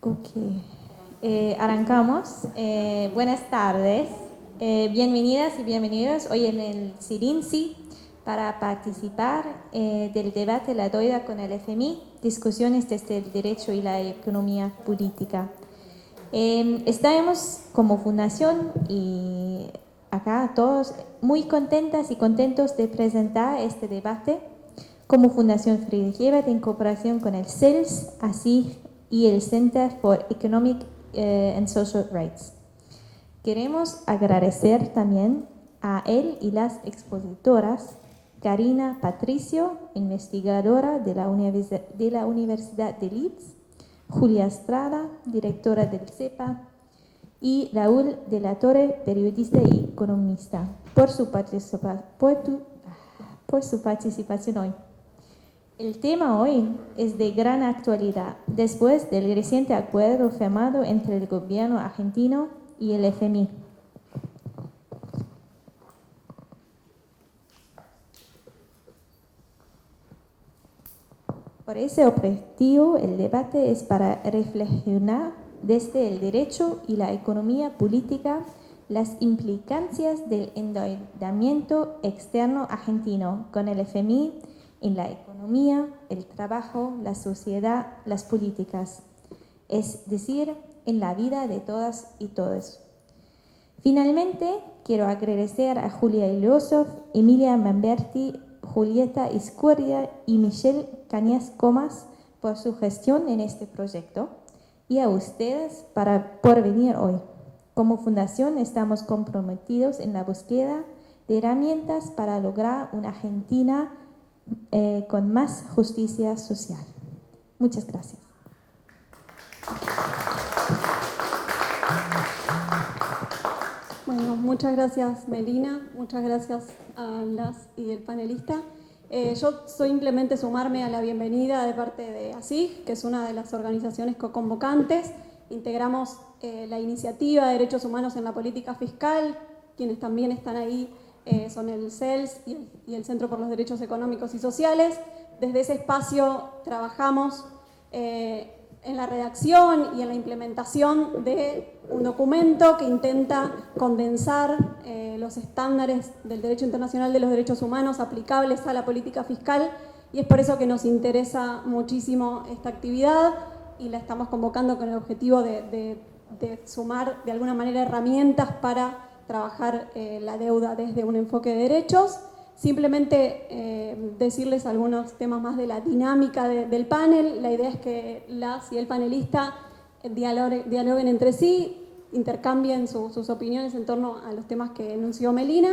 Ok, arrancamos. Buenas tardes, bienvenidas y bienvenidos hoy en el Sirinsi para participar del debate La Doida con el FMI, discusiones desde el derecho y la economía política. Estamos como fundación y acá todos muy contentas y contentos de presentar este debate como Fundación Friedrich Ebert en cooperación con el CELS, así y el Center for Economic and Social Rights. Queremos agradecer también a él y las expositoras Karina Patricio, investigadora de la Universidad de Leeds, Julia Estrada, directora del CEPA, y Raúl de la Torre, periodista y economista, por su participación hoy. El tema hoy es de gran actualidad, después del reciente acuerdo firmado entre el gobierno argentino y el FMI. Por ese objetivo, el debate es para reflexionar desde el derecho y la economía política las implicancias del endeudamiento externo argentino con el FMI en la economía, el trabajo, la sociedad, las políticas, es decir, en la vida de todas y todos. Finalmente, quiero agradecer a Julia Ilyosov, Emilia Mamberti, Julieta Iscuria y Michelle Cañas Comas por su gestión en este proyecto y a ustedes por venir hoy. Como fundación estamos comprometidos en la búsqueda de herramientas para lograr una Argentina con más justicia social. Muchas gracias. Bueno, muchas gracias Melina, muchas gracias a las y el panelista. Yo simplemente sumarme a la bienvenida de parte de ASIG, que es una de las organizaciones co-convocantes. Integramos la iniciativa de Derechos Humanos en la Política Fiscal. Quienes también están ahí son el CELS y el Centro por los Derechos Económicos y Sociales. Desde ese espacio trabajamos en la redacción y en la implementación de un documento que intenta condensar los estándares del derecho internacional de los derechos humanos aplicables a la política fiscal, y es por eso que nos interesa muchísimo esta actividad y la estamos convocando con el objetivo de sumar de alguna manera herramientas para trabajar la deuda desde un enfoque de derechos. Simplemente decirles algunos temas más de la dinámica del panel. La idea es que las y el panelista dialoguen entre sí, intercambien sus opiniones en torno a los temas que enunció Melina.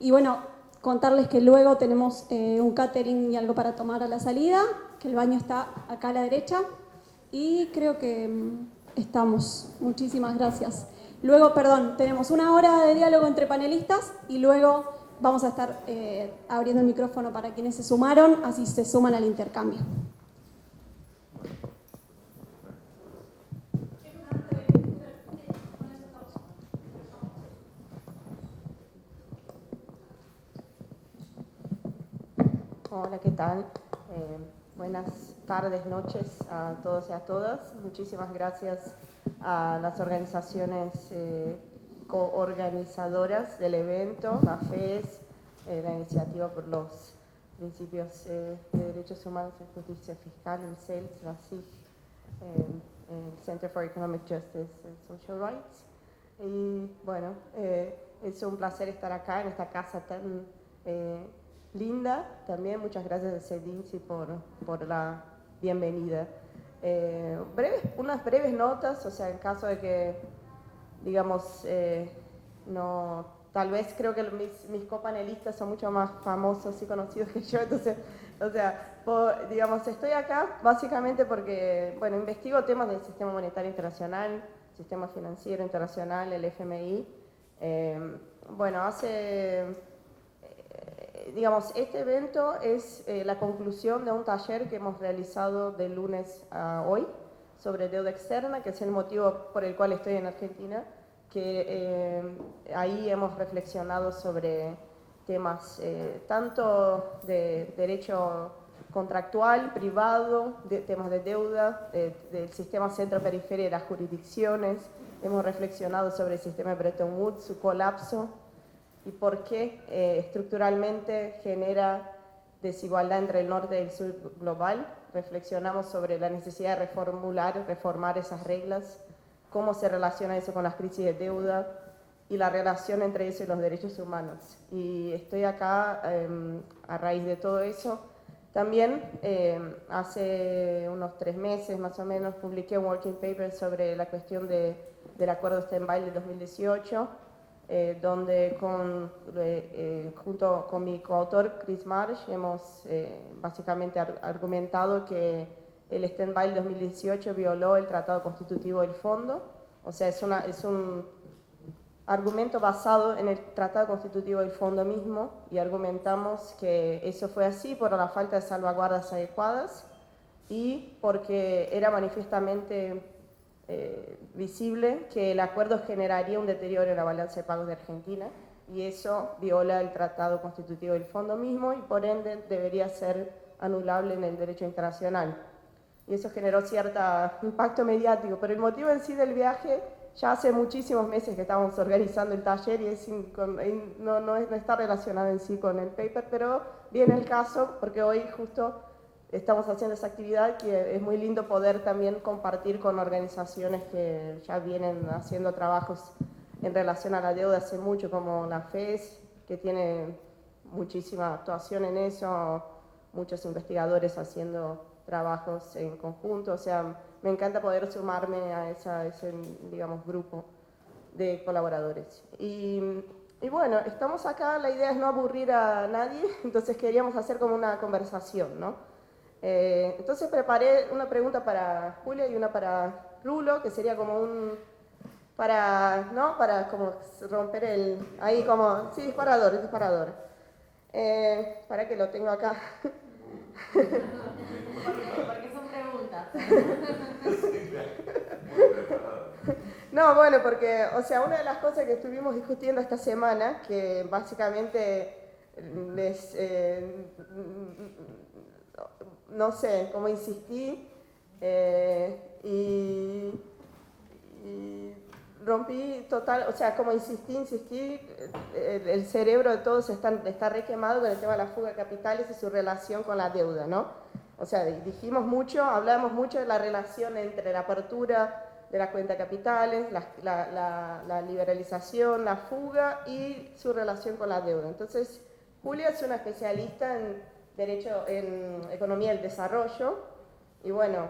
Y bueno, contarles que luego tenemos un catering y algo para tomar a la salida, que el baño está acá a la derecha. Y creo que estamos. Muchísimas gracias. Luego, tenemos una hora de diálogo entre panelistas y luego vamos a estar abriendo el micrófono para quienes se sumaron, así se suman al intercambio. Hola, ¿qué tal? Buenas tardes, noches a todos y a todas. Muchísimas gracias a las organizaciones coorganizadoras del evento, la FES, la Iniciativa por los Principios de Derechos Humanos y Justicia Fiscal, el CELS, la CIG, el Center for Economic Justice and Social Rights. Y bueno, es un placer estar acá en esta casa tan linda. También muchas gracias a CEDINSI por la bienvenida. Unas breves notas, o sea, en caso de que, digamos, no, tal vez creo que mis copanelistas son mucho más famosos y conocidos que yo, entonces, o sea, digamos, estoy acá básicamente porque, bueno, investigo temas del sistema monetario internacional, sistema financiero internacional, el FMI. Bueno, digamos, este evento es la conclusión de un taller que hemos realizado de lunes a hoy sobre deuda externa, que es el motivo por el cual estoy en Argentina, que ahí hemos reflexionado sobre temas tanto de derecho contractual, privado, de temas de deuda, del sistema centro-periferia de las jurisdicciones. Hemos reflexionado sobre el sistema de Bretton Woods, su colapso y por qué estructuralmente genera desigualdad entre el norte y el sur global. Reflexionamos sobre la necesidad de reformar esas reglas, cómo se relaciona eso con las crisis de deuda y la relación entre eso y los derechos humanos. Y estoy acá a raíz de todo eso. También hace unos 3 meses más o menos publiqué un working paper sobre la cuestión del acuerdo stand-by de 2018, donde junto con mi coautor Chris Marsh hemos básicamente argumentado que el stand-by del 2018 violó el Tratado Constitutivo del Fondo. O sea, es un argumento basado en el Tratado Constitutivo del Fondo mismo, y argumentamos que eso fue así por la falta de salvaguardas adecuadas y porque era manifiestamente visible que el acuerdo generaría un deterioro en la balanza de pagos de Argentina, y eso viola el Tratado Constitutivo del Fondo mismo y por ende debería ser anulable en el derecho internacional. Y eso generó cierto impacto mediático, pero el motivo en sí del viaje, ya hace muchísimos meses que estamos organizando el taller y no está relacionado en sí con el paper, pero viene el caso porque hoy justo estamos haciendo esa actividad que es muy lindo poder también compartir con organizaciones que ya vienen haciendo trabajos en relación a la deuda hace mucho, como la FES, que tiene muchísima actuación en eso, muchos investigadores haciendo trabajos en conjunto. O sea, me encanta poder sumarme a ese digamos, grupo de colaboradores. Y bueno, estamos acá, la idea es no aburrir a nadie, entonces queríamos hacer como una conversación, ¿no? Entonces preparé una pregunta para Julia y una para Rulo, que sería como para como romper ahí como, sí, disparador. Para que lo tengo acá. Porque son preguntas. No, bueno, porque, o sea, una de las cosas que estuvimos discutiendo esta semana, que básicamente no sé, cómo insistí y rompí total, o sea, como insistí, el cerebro de todos está re quemado con el tema de la fuga de capitales y su relación con la deuda, ¿no? O sea, hablamos mucho de la relación entre la apertura de la cuenta de capitales, la liberalización, la fuga y su relación con la deuda. Entonces, Julia es una especialista en economía del desarrollo y bueno,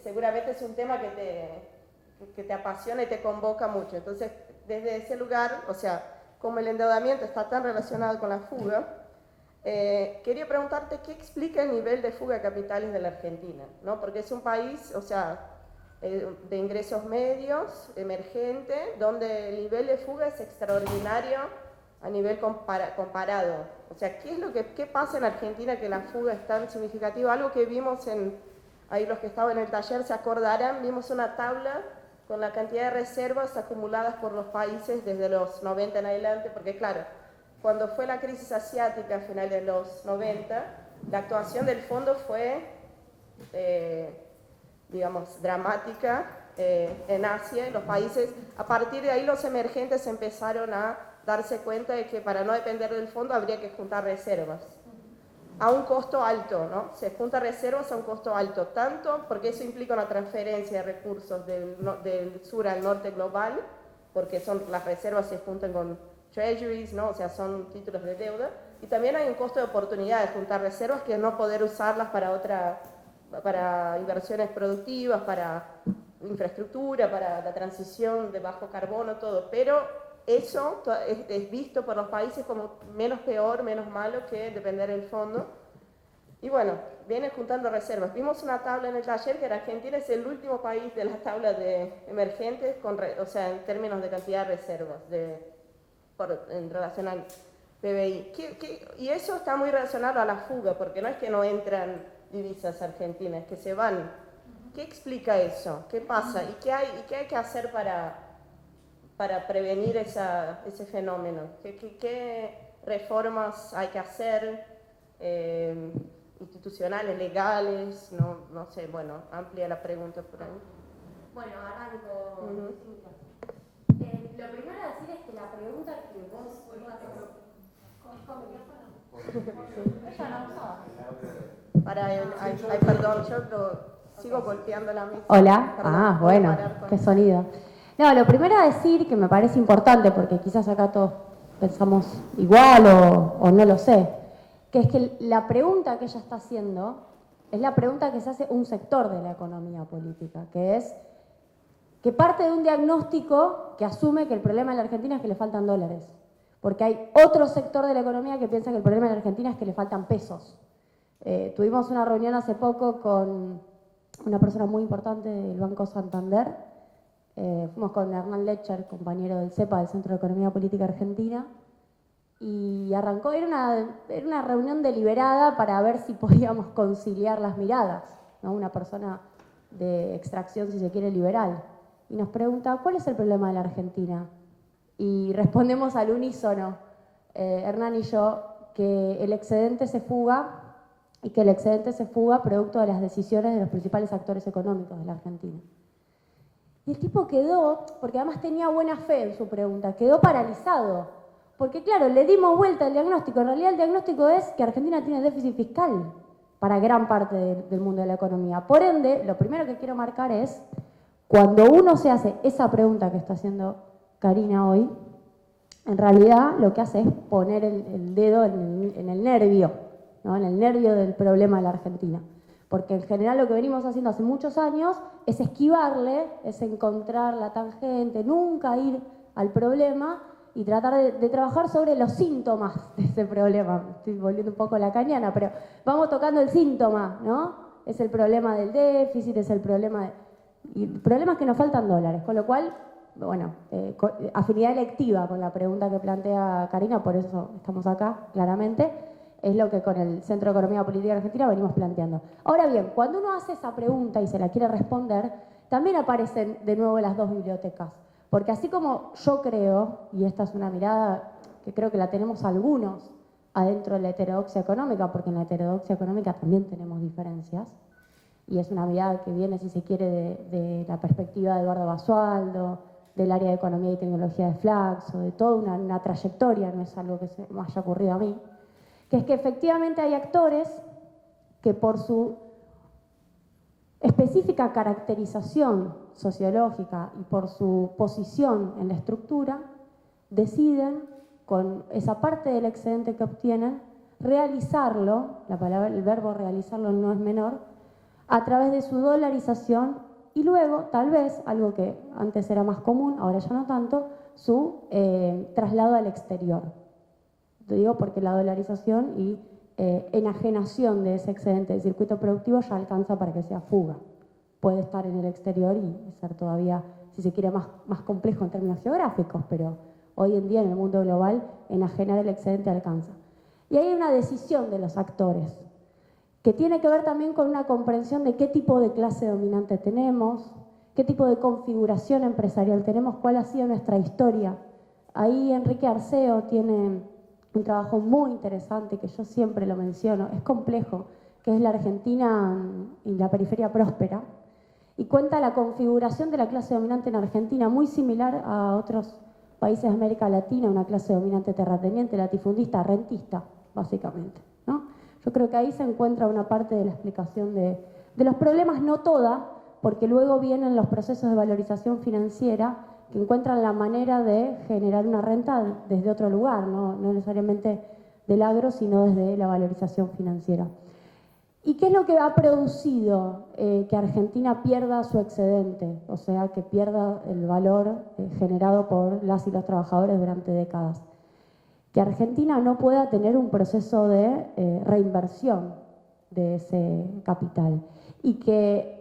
seguramente es un tema que te apasiona y te convoca mucho. Entonces, desde ese lugar, o sea, como el endeudamiento está tan relacionado con la fuga, quería preguntarte qué explica el nivel de fuga de capitales de la Argentina, ¿no? Porque es un país, o sea, de ingresos medios, emergente, donde el nivel de fuga es extraordinario a nivel comparado. O sea, ¿qué pasa en Argentina que la fuga es tan significativa? Algo que vimos ahí los que estaban en el taller se acordarán, vimos una tabla con la cantidad de reservas acumuladas por los países desde los 90 en adelante, porque claro, cuando fue la crisis asiática a finales de los 90, la actuación del fondo fue, digamos, dramática en Asia, en los países. A partir de ahí los emergentes empezaron a darse cuenta de que para no depender del fondo habría que juntar reservas a un costo alto, ¿no? Se junta reservas a un costo alto, tanto porque eso implica una transferencia de recursos del sur al norte global, porque las reservas se juntan con treasuries, ¿no? O sea, son títulos de deuda, y también hay un costo de oportunidad de juntar reservas, que es no poder usarlas para inversiones productivas, para infraestructura, para la transición de bajo carbono, todo, pero eso es visto por los países como menos peor, menos malo que depender del fondo. Y bueno, viene juntando reservas. Vimos una tabla en el taller que Argentina es el último país de las tablas de emergentes, o sea, en términos de cantidad de reservas, en relación al PBI. Y eso está muy relacionado a la fuga, porque no es que no entran divisas argentinas, es que se van. ¿Qué explica eso? ¿Qué pasa? ¿Y qué hay que hacer para prevenir ese fenómeno? ¿Qué reformas hay que hacer? institucionales, legales, no sé, bueno, amplia la pregunta por ahí. Bueno, arranco. Lo primero a decir es que la pregunta que vos perdón, yo sigo golpeando la mesa. Hola. Perdón, Bueno, qué sonido. No, lo primero a decir que me parece importante, porque quizás acá todos pensamos igual o no lo sé, que es que la pregunta que ella está haciendo es la pregunta que se hace un sector de la economía política, que es que parte de un diagnóstico que asume que el problema en la Argentina es que le faltan dólares, porque hay otro sector de la economía que piensa que el problema en la Argentina es que le faltan pesos. Tuvimos una reunión hace poco con una persona muy importante del Banco Santander. Fuimos con Hernán Lecher, compañero del CEPA, del Centro de Economía Política Argentina, y arrancó, era una reunión deliberada para ver si podíamos conciliar las miradas, ¿no? Una persona de extracción, si se quiere, liberal. Y nos pregunta, ¿cuál es el problema de la Argentina? Y respondemos al unísono, Hernán y yo, que el excedente se fuga, y que el excedente se fuga producto de las decisiones de los principales actores económicos de la Argentina. Y el tipo quedó, porque además tenía buena fe en su pregunta, quedó paralizado. Porque claro, le dimos vuelta al diagnóstico. En realidad el diagnóstico es que Argentina tiene déficit fiscal para gran parte del mundo de la economía. Por ende, lo primero que quiero marcar es, cuando uno se hace esa pregunta que está haciendo Karina hoy, en realidad lo que hace es poner el dedo en el nervio, ¿no? En el nervio del problema de la Argentina. Porque en general lo que venimos haciendo hace muchos años es esquivarle, es encontrar la tangente, nunca ir al problema y tratar de trabajar sobre los síntomas de ese problema. Estoy volviendo un poco la cañana, pero vamos tocando el síntoma, ¿no? Es el problema del déficit, es el problema y el problema es que nos faltan dólares, con lo cual, bueno, afinidad electiva con la pregunta que plantea Karina, por eso estamos acá, claramente, es lo que con el Centro de Economía Política Argentina venimos planteando. Ahora bien, cuando uno hace esa pregunta y se la quiere responder, también aparecen de nuevo las dos bibliotecas. Porque así como yo creo, y esta es una mirada que creo que la tenemos algunos adentro de la heterodoxia económica, porque en la heterodoxia económica también tenemos diferencias, y es una mirada que viene, si se quiere, de la perspectiva de Eduardo Basualdo, del área de Economía y Tecnología de Flaxo, de toda una trayectoria, no es algo que se me haya ocurrido a mí, que es que efectivamente hay actores que por su específica caracterización sociológica y por su posición en la estructura, deciden, con esa parte del excedente que obtienen, realizarlo, el verbo realizarlo no es menor, a través de su dolarización y luego, tal vez, algo que antes era más común, ahora ya no tanto, su traslado al exterior. Te digo porque la dolarización y enajenación de ese excedente del circuito productivo ya alcanza para que sea fuga. Puede estar en el exterior y ser todavía, si se quiere, más complejo en términos geográficos, pero hoy en día en el mundo global enajenar el excedente alcanza. Y hay una decisión de los actores que tiene que ver también con una comprensión de qué tipo de clase dominante tenemos, qué tipo de configuración empresarial tenemos, cuál ha sido nuestra historia. Ahí Enrique Arceo tiene un trabajo muy interesante que yo siempre lo menciono, es complejo, que es la Argentina y la periferia próspera, y cuenta la configuración de la clase dominante en Argentina, muy similar a otros países de América Latina, una clase dominante terrateniente, latifundista, rentista, básicamente, ¿no? Yo creo que ahí se encuentra una parte de la explicación de los problemas, no toda, porque luego vienen los procesos de valorización financiera que encuentran la manera de generar una renta desde otro lugar, no necesariamente del agro, sino desde la valorización financiera. ¿Y qué es lo que ha producido que Argentina pierda su excedente? O sea, que pierda el valor generado por las y los trabajadores durante décadas. Que Argentina no pueda tener un proceso de reinversión de ese capital y que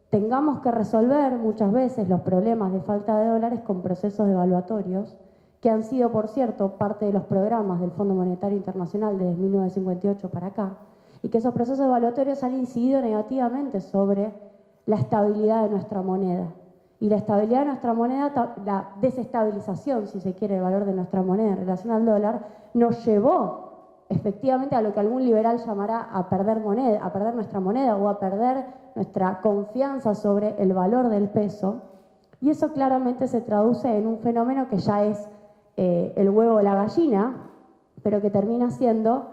tengamos que resolver muchas veces los problemas de falta de dólares con procesos devaluatorios que han sido, por cierto, parte de los programas del Fondo Monetario Internacional desde 1958 para acá, y que esos procesos devaluatorios han incidido negativamente sobre la estabilidad de nuestra moneda. Y la estabilidad de nuestra moneda, la desestabilización, si se quiere, el valor de nuestra moneda en relación al dólar, nos llevó efectivamente a lo que algún liberal llamará a perder moneda, a perder nuestra moneda o a perder nuestra confianza sobre el valor del peso. Y eso claramente se traduce en un fenómeno que ya es el huevo o la gallina, pero que termina siendo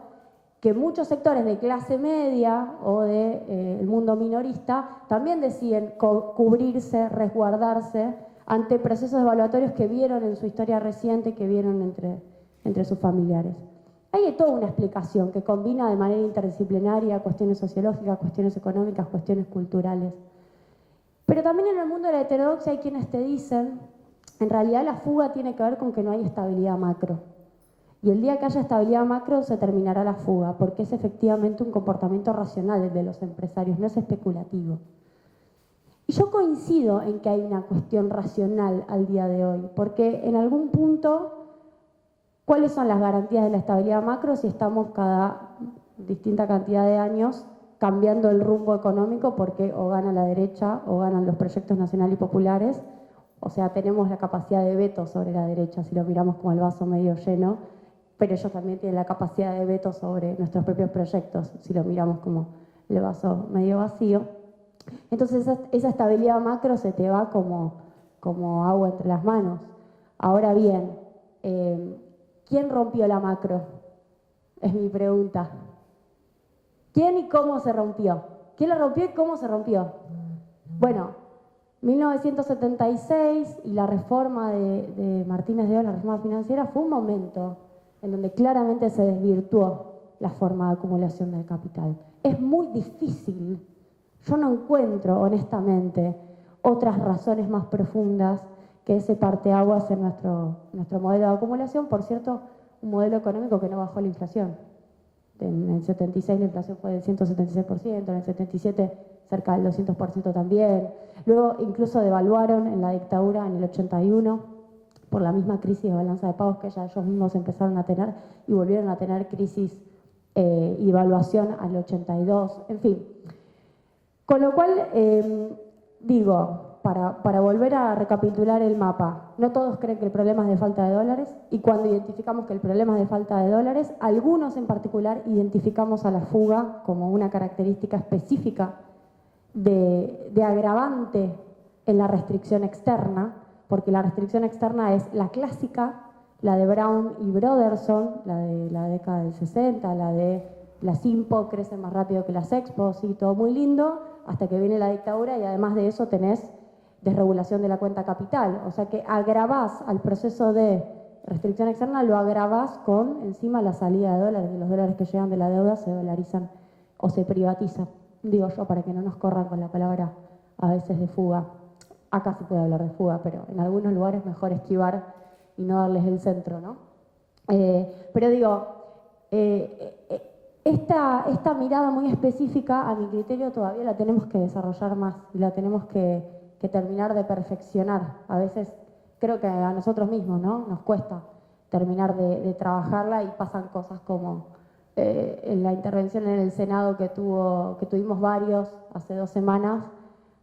que muchos sectores de clase media o del mundo minorista también deciden cubrirse, resguardarse ante procesos evaluatorios que vieron en su historia reciente, que vieron entre sus familiares. Hay toda una explicación que combina de manera interdisciplinaria cuestiones sociológicas, cuestiones económicas, cuestiones culturales. Pero también en el mundo de la heterodoxia hay quienes te dicen, en realidad la fuga tiene que ver con que no hay estabilidad macro. Y el día que haya estabilidad macro se terminará la fuga, porque es efectivamente un comportamiento racional de los empresarios, no es especulativo. Y yo coincido en que hay una cuestión racional al día de hoy, porque en algún punto, ¿cuáles son las garantías de la estabilidad macro si estamos cada distinta cantidad de años cambiando el rumbo económico porque o gana la derecha o ganan los proyectos nacionales y populares? O sea, tenemos la capacidad de veto sobre la derecha si lo miramos como el vaso medio lleno, pero ellos también tienen la capacidad de veto sobre nuestros propios proyectos si lo miramos como el vaso medio vacío. Entonces esa estabilidad macro se te va como agua entre las manos. Ahora bien, ¿quién rompió la macro? Es mi pregunta. ¿Quién y cómo se rompió? ¿Quién la rompió y cómo se rompió? Bueno, 1976 y la reforma de Martínez de Oz, la reforma financiera, fue un momento en donde claramente se desvirtuó la forma de acumulación del capital. Es muy difícil. Yo no encuentro, honestamente, otras razones más profundas que ese parteaguas en nuestro modelo de acumulación. Por cierto, un modelo económico que no bajó la inflación. En el 76 la inflación fue del 176%, en el 77 cerca del 200% también. Luego incluso devaluaron en la dictadura en el 81 por la misma crisis de balanza de pagos que ya ellos mismos empezaron a tener y volvieron a tener crisis y devaluación al 82, en fin. Con lo cual, digo, para volver a recapitular el mapa, no todos creen que el problema es de falta de dólares y cuando identificamos que el problema es de falta de dólares, algunos en particular identificamos a la fuga como una característica específica de agravante en la restricción externa, porque la restricción externa es la clásica, la de Brown y Broderson, la de la década del 60, la de las IMPO crecen más rápido que las Expo, sí, todo muy lindo, hasta que viene la dictadura y además de eso tenés desregulación de la cuenta capital. O sea que agravás al proceso de restricción externa, lo agravás con encima la salida de dólares, de los dólares que llegan de la deuda se dolarizan o se privatizan. Digo yo, para que no nos corran con la palabra a veces de fuga. Acá se puede hablar de fuga, pero en algunos lugares mejor esquivar y no darles el centro, ¿no? Pero digo, esta mirada muy específica, a mi criterio, todavía la tenemos que desarrollar más y la tenemos que terminar de perfeccionar. A veces creo que a nosotros mismos, ¿no? Nos cuesta terminar de trabajarla y pasan cosas como en la intervención en el Senado que tuvimos varios hace 2 semanas,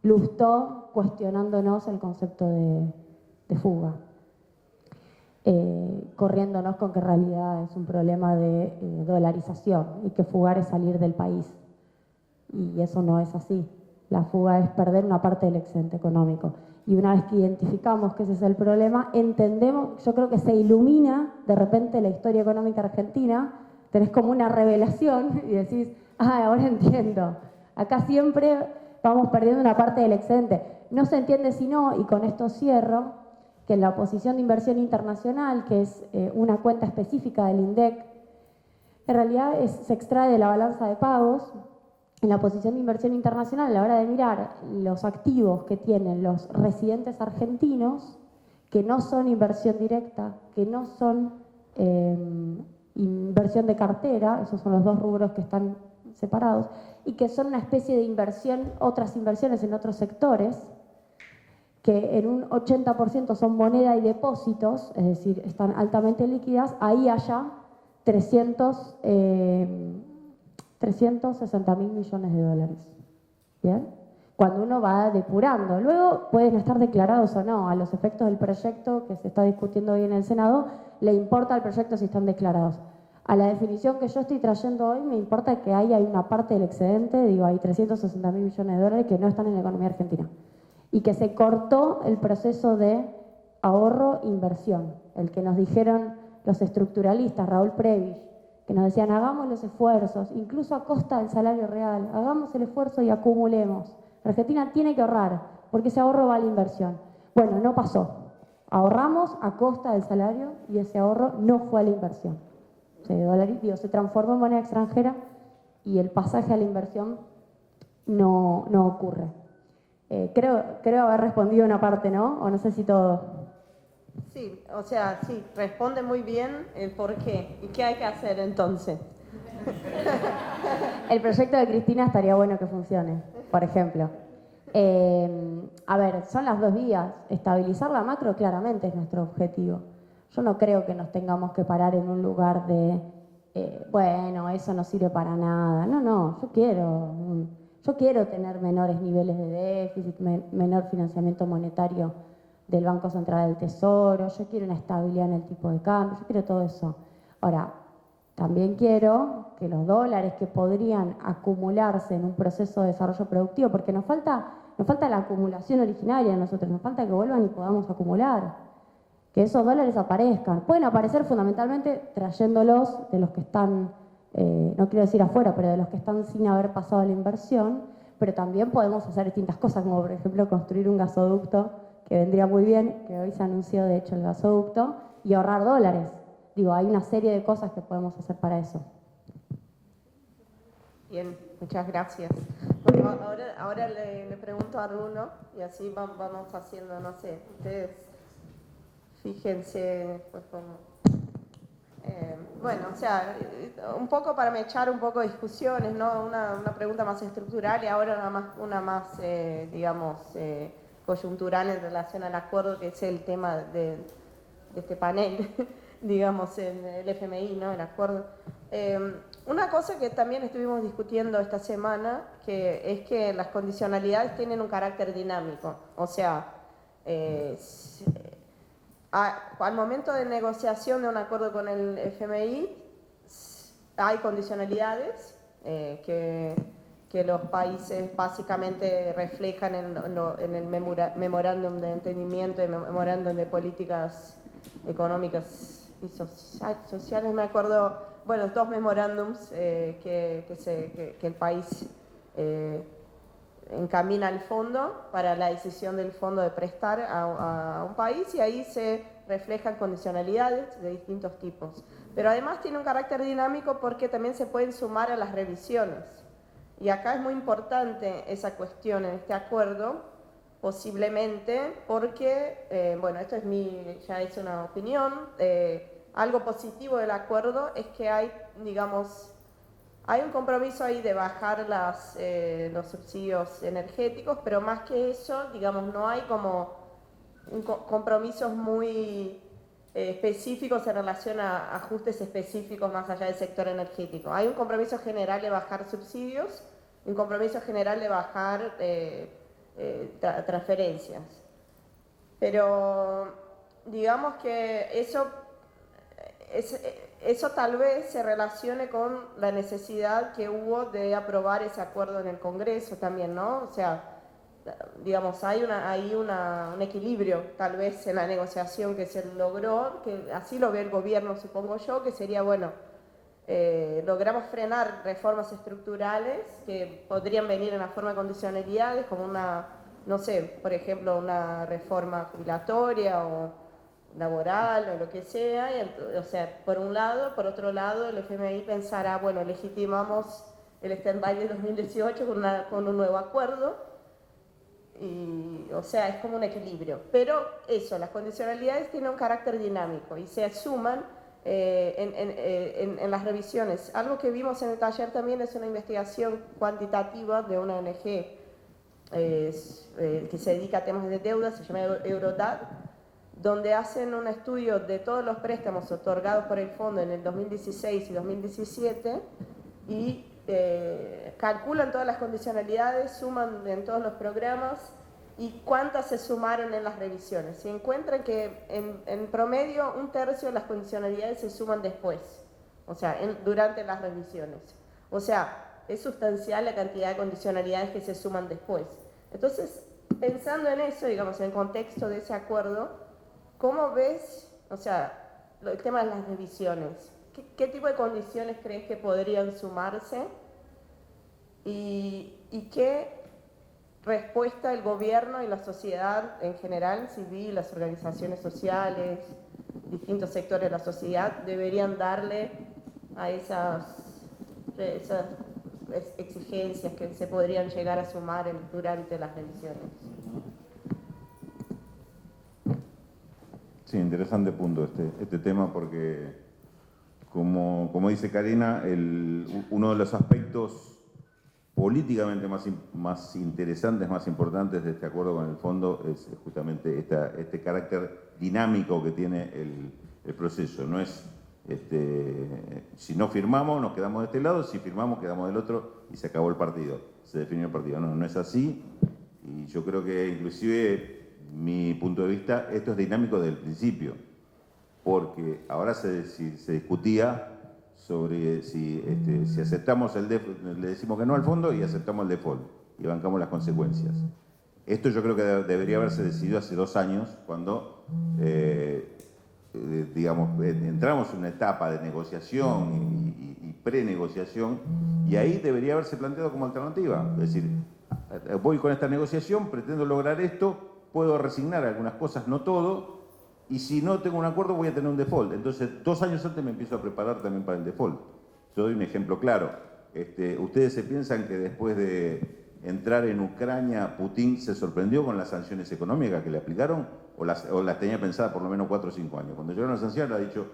Lustó cuestionándonos el concepto de fuga. Corriéndonos con que en realidad es un problema de dolarización y que fugar es salir del país. Y eso no es así. La fuga es perder una parte del excedente económico. Y una vez que identificamos que ese es el problema, entendemos, yo creo que se ilumina de repente la historia económica argentina, tenés como una revelación y decís, ahora entiendo. Acá siempre vamos perdiendo una parte del excedente. No se entiende si no, y con esto cierro, que en la posición de inversión internacional, que es una cuenta específica del INDEC, en realidad se extrae de la balanza de pagos. En la posición de inversión internacional, a la hora de mirar los activos que tienen los residentes argentinos, que no son inversión directa, que no son inversión de cartera, esos son los 2 rubros que están separados, y que son una especie de inversión, otras inversiones en otros sectores, que en un 80% son moneda y depósitos, es decir, están altamente líquidas, ahí haya 360.000 millones de dólares. ¿Bien? Cuando uno va depurando. Luego pueden estar declarados o no. A los efectos del proyecto que se está discutiendo hoy en el Senado, le importa al proyecto si están declarados. a la definición que yo estoy trayendo hoy, me importa que hay una parte del excedente, digo, hay 360.000 millones de dólares que no están en la economía argentina. Y que se cortó el proceso de ahorro-inversión, el que nos dijeron los estructuralistas, Raúl Prebisch, que nos decían, hagamos los esfuerzos, incluso a costa del salario real, hagamos el esfuerzo y acumulemos. Argentina tiene que ahorrar, porque ese ahorro va a la inversión. Bueno, no pasó. Ahorramos a costa del salario y ese ahorro no fue a la inversión. Se transformó en moneda extranjera y el pasaje a la inversión no ocurre. Creo haber respondido una parte, ¿no? O no sé si todo. Sí, o sea, sí, responde muy bien el por qué. ¿Y qué hay que hacer entonces? El proyecto de Cristina estaría bueno que funcione, por ejemplo. A ver, son las dos vías. Estabilizar la macro claramente es nuestro objetivo. Yo no creo que nos tengamos que parar en un lugar de, bueno, eso no sirve para nada. No, yo quiero tener menores niveles de déficit, menor financiamiento monetario del Banco Central del Tesoro, yo quiero una estabilidad en el tipo de cambio, yo quiero todo eso. Ahora, también quiero que los dólares que podrían acumularse en un proceso de desarrollo productivo, porque nos falta la acumulación originaria de nosotros, nos falta que vuelvan y podamos acumular, que esos dólares aparezcan. Pueden aparecer fundamentalmente trayéndolos de los que están, no quiero decir afuera, pero de los que están sin haber pasado la inversión, pero también podemos hacer distintas cosas, como por ejemplo construir un gasoducto, que vendría muy bien, que hoy se anunció de hecho el gasoducto, y ahorrar dólares. Digo, hay una serie de cosas que podemos hacer para eso. Bien, muchas gracias. Bueno, ahora le pregunto a Bruno y así vamos haciendo, no sé, ustedes fíjense, pues como... bueno, o sea, un poco para echar un poco de discusiones, ¿no? Una pregunta más estructural y ahora una más digamos, coyuntural en relación al acuerdo, que es el tema de este panel, digamos, en el FMI, ¿no? El acuerdo. Una cosa que también estuvimos discutiendo esta semana, que es que las condicionalidades tienen un carácter dinámico, o sea, al momento de negociación de un acuerdo con el FMI hay condicionalidades que los países básicamente reflejan en el memorándum de entendimiento y memorándum de políticas económicas y sociales. Me acuerdo, bueno, dos memorándums que el país encamina al fondo para la decisión del fondo de prestar a un país, y ahí se reflejan condicionalidades de distintos tipos. Pero además tiene un carácter dinámico porque también se pueden sumar a las revisiones. Y acá es muy importante esa cuestión en este acuerdo, posiblemente porque, bueno, esto ya es una opinión, algo positivo del acuerdo es que hay, digamos, hay un compromiso ahí de bajar los subsidios energéticos, pero más que eso, digamos, no hay como compromisos muy específicos en relación a ajustes específicos más allá del sector energético. Hay un compromiso general de bajar subsidios, un compromiso general de bajar transferencias. Pero digamos que eso tal vez se relacione con la necesidad que hubo de aprobar ese acuerdo en el Congreso también, ¿no? O sea, digamos, hay un equilibrio tal vez en la negociación que se logró, que así lo ve el gobierno, supongo yo, que sería, bueno, logramos frenar reformas estructurales que podrían venir en la forma de condicionalidades, como no sé, por ejemplo, una reforma jubilatoria o laboral o lo que sea, o sea, por un lado. Por otro lado, el FMI pensará, bueno, legitimamos el stand-by de 2018 con un nuevo acuerdo, y, o sea, es como un equilibrio. Pero eso, las condicionalidades tienen un carácter dinámico y se asuman en las revisiones. Algo que vimos en el taller también es una investigación cuantitativa de una ONG que se dedica a temas de deuda, se llama Eurodad, donde hacen un estudio de todos los préstamos otorgados por el fondo en el 2016 y 2017 y calculan todas las condicionalidades, suman en todos los programas y cuántas se sumaron en las revisiones. Se encuentran que en promedio 1/3 de las condicionalidades se suman después. o sea, durante las revisiones. O sea, es sustancial la cantidad de condicionalidades que se suman después. Entonces, pensando en eso, digamos, en el contexto de ese acuerdo, ¿cómo ves, o sea, el tema de las revisiones? ¿Qué tipo de condiciones crees que podrían sumarse? ¿Y qué respuesta el gobierno y la sociedad en general, civil, las organizaciones sociales, distintos sectores de la sociedad, deberían darle a esas exigencias que se podrían llegar a sumar durante las revisiones? Sí, interesante punto este tema porque, como dice Karina, uno de los aspectos políticamente más interesantes, más importantes de este acuerdo con el fondo es justamente este carácter dinámico que tiene el proceso. No es, si no firmamos nos quedamos de este lado, si firmamos quedamos del otro y se acabó el partido, se definió el partido. No es así, y yo creo que inclusive mi punto de vista, esto es dinámico desde el principio, porque ahora se discutía sobre si aceptamos le decimos que no al fondo y aceptamos el default y bancamos las consecuencias. Esto yo creo que debería haberse decidido hace 2 años, cuando digamos, entramos en una etapa de negociación y prenegociación, y ahí debería haberse planteado como alternativa. Es decir, voy con esta negociación, pretendo lograr esto, puedo resignar algunas cosas, no todo, y si no tengo un acuerdo voy a tener un default. Entonces, 2 años antes me empiezo a preparar también para el default. Yo doy un ejemplo claro. ¿Ustedes se piensan que después de entrar en Ucrania, Putin se sorprendió con las sanciones económicas que le aplicaron? ¿O las tenía pensadas por lo menos 4 o 5 años? Cuando llegaron las sanciones, le ha dicho,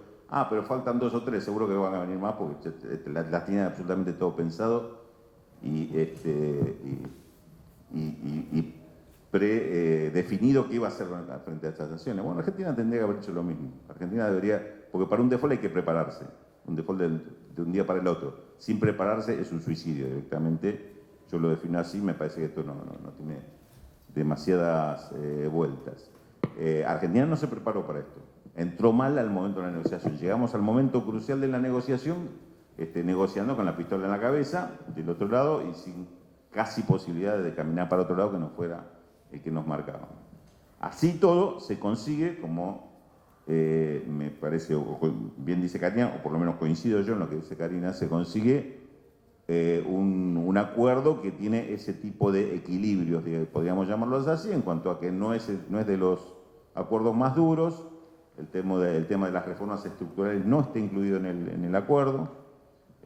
pero faltan 2 o 3, seguro que van a venir más, porque las tiene absolutamente todo pensado y predefinido qué iba a hacer frente a estas sanciones. Bueno, Argentina tendría que haber hecho lo mismo. Argentina debería, porque para un default hay que prepararse, un default de un día para el otro. Sin prepararse es un suicidio directamente. Yo lo defino así, me parece que esto no tiene demasiadas vueltas. Argentina no se preparó para esto. Entró mal al momento de la negociación. Llegamos al momento crucial de la negociación, negociando con la pistola en la cabeza, del otro lado, y sin casi posibilidad de caminar para otro lado que no fuera el que nos marcaba. Así todo se consigue, como me parece, o bien dice Karina, o por lo menos coincido yo en lo que dice Karina, se consigue un acuerdo que tiene ese tipo de equilibrios, podríamos llamarlos así, en cuanto a que no es de los acuerdos más duros. El tema de las reformas estructurales no está incluido en el acuerdo.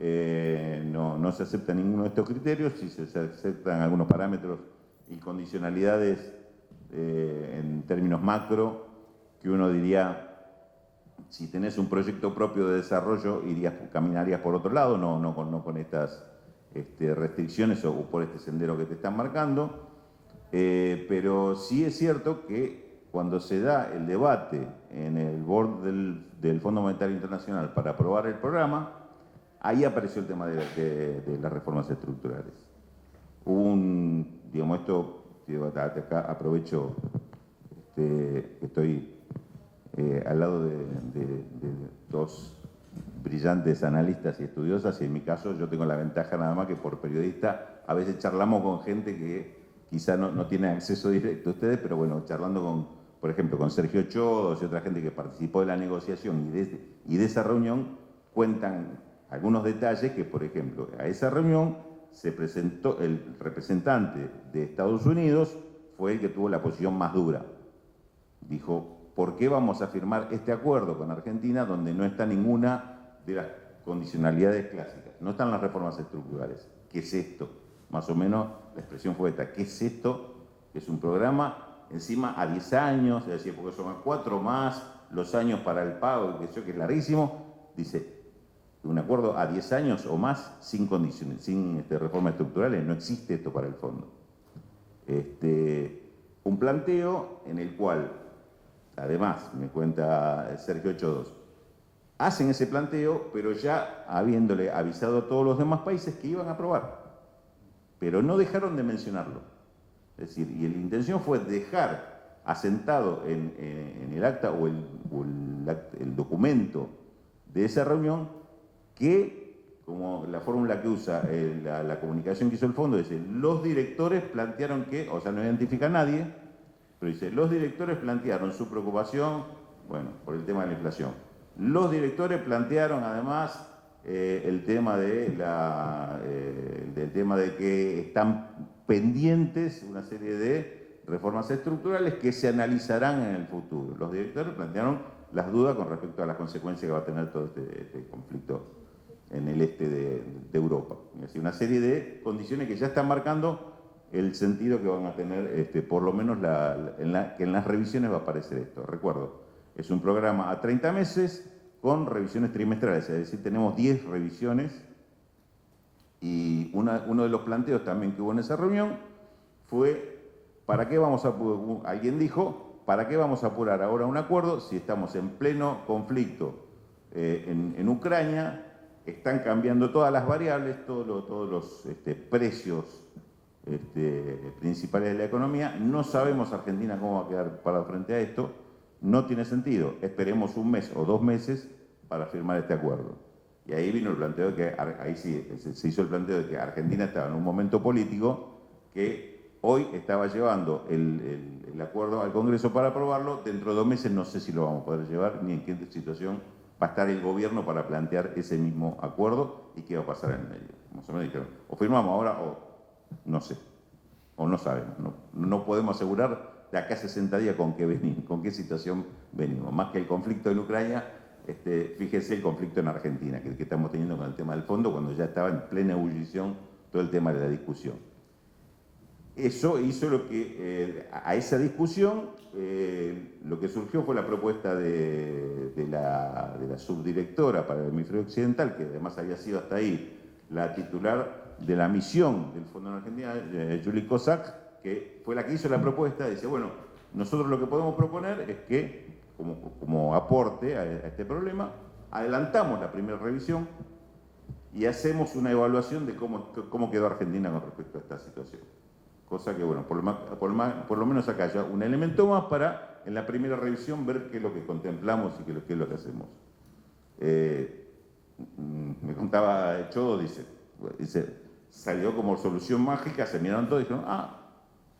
No se acepta ninguno de estos criterios, sí se aceptan algunos parámetros y condicionalidades en términos macro, que uno diría, si tenés un proyecto propio de desarrollo, caminarías por otro lado, no con estas restricciones o por este sendero que te están marcando. Pero sí es cierto que cuando se da el debate en el board del Fondo Monetario Internacional para aprobar el programa, ahí apareció el tema de las reformas estructurales. Acá aprovecho, estoy al lado de 2 brillantes analistas y estudiosas, y en mi caso yo tengo la ventaja nada más que por periodista a veces charlamos con gente que quizá no tiene acceso directo a ustedes, pero bueno, charlando por ejemplo, con Sergio Chodos y otra gente que participó de la negociación y de esa reunión, cuentan algunos detalles que, por ejemplo, a esa reunión se presentó el representante de Estados Unidos, fue el que tuvo la posición más dura. Dijo, ¿por qué vamos a firmar este acuerdo con Argentina donde no está ninguna de las condicionalidades clásicas? No están las reformas estructurales. ¿Qué es esto? Más o menos la expresión fue esta. ¿Qué es esto? Es un programa encima a 10 años, es decir, porque son 4 más los años para el pago, que es larguísimo. Dice, un acuerdo a 10 años o más sin condiciones, sin reformas estructurales, no existe esto para el fondo. Un planteo en el cual, además, me cuenta Sergio Chodos, hacen ese planteo, pero ya habiéndole avisado a todos los demás países que iban a aprobar, pero no dejaron de mencionarlo. Es decir, y la intención fue dejar asentado en el acta o el documento de esa reunión que, como la fórmula que usa la comunicación que hizo el fondo, dice, los directores plantearon que, o sea, no identifica a nadie, pero dice, los directores plantearon su preocupación, bueno, por el tema de la inflación. Los directores plantearon además el tema del tema de que están pendientes una serie de reformas estructurales que se analizarán en el futuro. Los directores plantearon las dudas con respecto a las consecuencias que va a tener todo este conflicto en el este de Europa. Es decir, una serie de condiciones que ya están marcando el sentido que van a tener, por lo menos que en las revisiones va a aparecer esto. Recuerdo, es un programa a 30 meses con revisiones trimestrales, es decir, tenemos 10 revisiones y uno de los planteos también que hubo en esa reunión fue, ¿para qué vamos a, alguien dijo, ¿para qué vamos a apurar ahora un acuerdo si estamos en pleno conflicto en Ucrania? Están cambiando todas las variables, todos los precios principales de la economía. No sabemos Argentina cómo va a quedar parado frente a esto. No tiene sentido. Esperemos un mes o 2 meses para firmar este acuerdo. Y ahí vino el planteo de que, ahí sí, se hizo el planteo de que Argentina estaba en un momento político que hoy estaba llevando el acuerdo al Congreso para aprobarlo. Dentro de 2 meses no sé si lo vamos a poder llevar ni en qué situación va a estar el gobierno para plantear ese mismo acuerdo y qué va a pasar en medio. Más o menos dijeron, o firmamos ahora o no sé, o no sabemos. No podemos asegurar de acá a 60 días con qué situación venimos. Más que el conflicto en Ucrania, fíjese el conflicto en Argentina, que estamos teniendo con el tema del fondo, cuando ya estaba en plena ebullición todo el tema de la discusión. Eso hizo lo que, a esa discusión, lo que surgió fue la propuesta de la subdirectora para el hemisferio occidental, que además había sido hasta ahí la titular de la misión del Fondo en Argentina, Julie Kozak, que fue la que hizo la propuesta. Dice, bueno, nosotros lo que podemos proponer es que, como aporte a este problema, adelantamos la primera revisión y hacemos una evaluación de cómo quedó Argentina con respecto a esta situación. Cosa que, bueno, por lo menos acá ya un elemento más para, en la primera revisión, ver qué es lo que contemplamos y qué es lo que hacemos. Me contaba Chodo, dice, salió como solución mágica, se miraron todos y dijeron,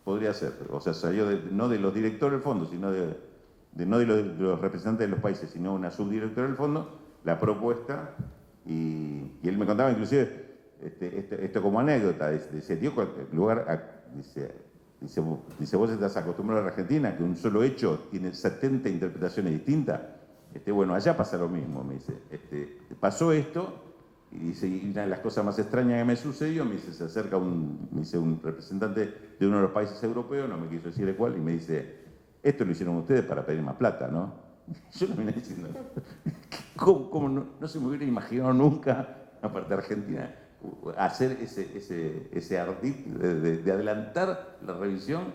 podría ser. O sea, salió no de los directores del fondo, sino no de los representantes de los países, sino una subdirectora del fondo, la propuesta, y él me contaba inclusive, esto como anécdota, dice, tío, el lugar... Dice, vos estás acostumbrado a la Argentina, que un solo hecho tiene 70 interpretaciones distintas. Bueno, allá pasa lo mismo, me dice. Pasó esto, y dice, y una de las cosas más extrañas que me sucedió, me dice, se acerca un representante de uno de los países europeos, no me quiso decir el cual, y me dice, esto lo hicieron ustedes para pedir más plata, ¿no? Yo lo vine diciendo, ¿cómo no se me hubiera imaginado nunca, aparte de Argentina, hacer ese ardid de adelantar la revisión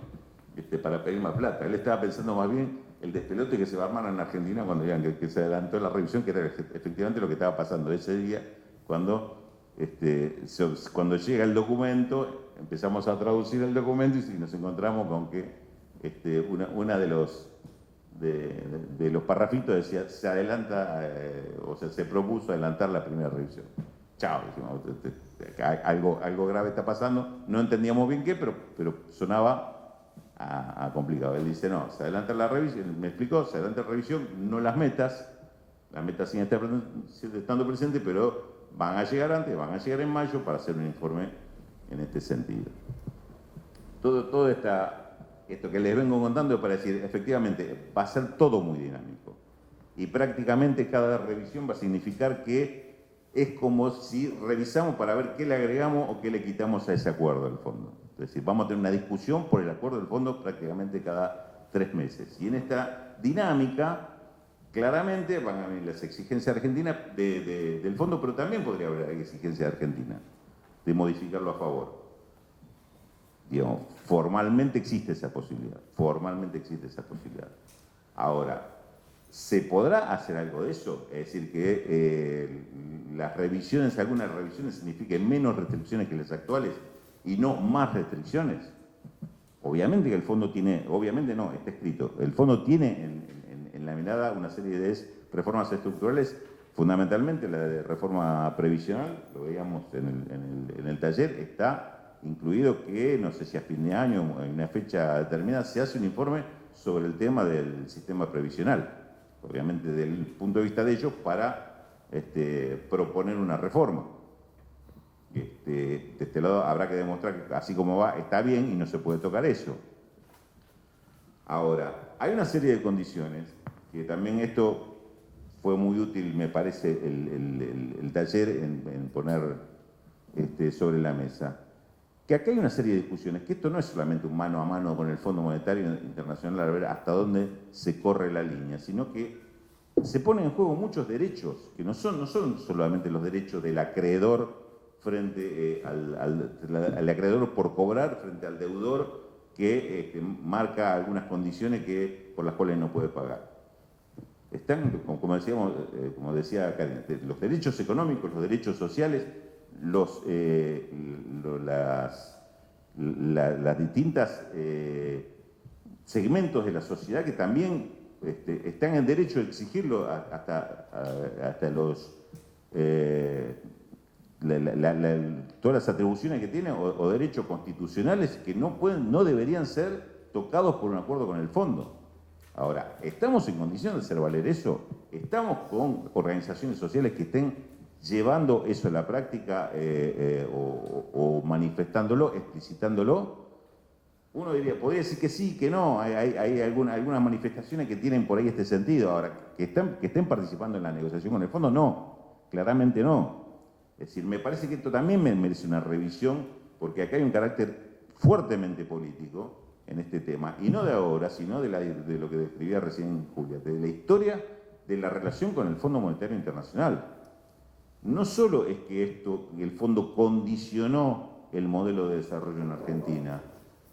para pedir más plata? Él estaba pensando más bien el despelote que se va a armar en Argentina cuando digan que se adelantó la revisión, que era efectivamente lo que estaba pasando ese día, cuando llega el documento, empezamos a traducir el documento y nos encontramos con que una de los parrafitos decía, se adelanta, o sea, se propuso adelantar la primera revisión. Chao, dijimos, algo grave está pasando, no entendíamos bien qué, pero sonaba a complicado. Él dice, no, se adelanta la revisión, me explicó, se adelanta la revisión, no las metas siguen estando presentes, pero van a llegar antes, van a llegar en mayo para hacer un informe en este sentido. Todo esto que les vengo contando es para decir, efectivamente, va a ser todo muy dinámico. Y prácticamente cada revisión va a significar que es como si revisamos para ver qué le agregamos o qué le quitamos a ese acuerdo del fondo. Es decir, vamos a tener una discusión por el acuerdo del fondo prácticamente cada 3 meses. Y en esta dinámica, claramente van a venir las exigencias argentinas del fondo, pero también podría haber exigencias de Argentina de modificarlo a favor. Digamos, formalmente existe esa posibilidad. Ahora, ¿se podrá hacer algo de eso? Es decir, que algunas revisiones signifiquen menos restricciones que las actuales y no más restricciones. Obviamente que el fondo tiene, obviamente no, está escrito, el fondo tiene en la mirada una serie de reformas estructurales fundamentalmente la de reforma previsional, lo veíamos en el taller, está incluido que, no sé si a fin de año, en una fecha determinada, se hace un informe sobre el tema del sistema previsional, obviamente desde el punto de vista de ellos, para proponer una reforma. De este lado habrá que demostrar que así como va, está bien y no se puede tocar eso. Ahora, hay una serie de condiciones que también esto fue muy útil, me parece, el taller en poner sobre la mesa. Que acá hay una serie de discusiones, que esto no es solamente un mano a mano con el Fondo Monetario Internacional a ver hasta dónde se corre la línea, sino que se ponen en juego muchos derechos, que no son solamente los derechos del acreedor frente al acreedor por cobrar, frente al deudor que marca algunas condiciones por las cuales no puede pagar. Están, como decíamos, como decía Karen, los derechos económicos, los derechos sociales, las distintas segmentos de la sociedad que también están en derecho de exigirlo hasta los todas las atribuciones que tienen o derechos constitucionales que no deberían ser tocados por un acuerdo con el fondo. Ahora, ¿estamos en condiciones de hacer valer eso? ¿Estamos con organizaciones sociales que estén llevando eso a la práctica o manifestándolo, explicitándolo? Uno podría decir que sí, que no. Hay algunas manifestaciones que tienen por ahí este sentido. Ahora, que estén participando en la negociación con el fondo, no. Claramente no. Es decir, me parece que esto también merece una revisión, porque acá hay un carácter fuertemente político en este tema, y no de ahora, sino de lo que describía recién Julia, de la historia de la relación con el Fondo Monetario Internacional. No solo es que el fondo condicionó el modelo de desarrollo en Argentina,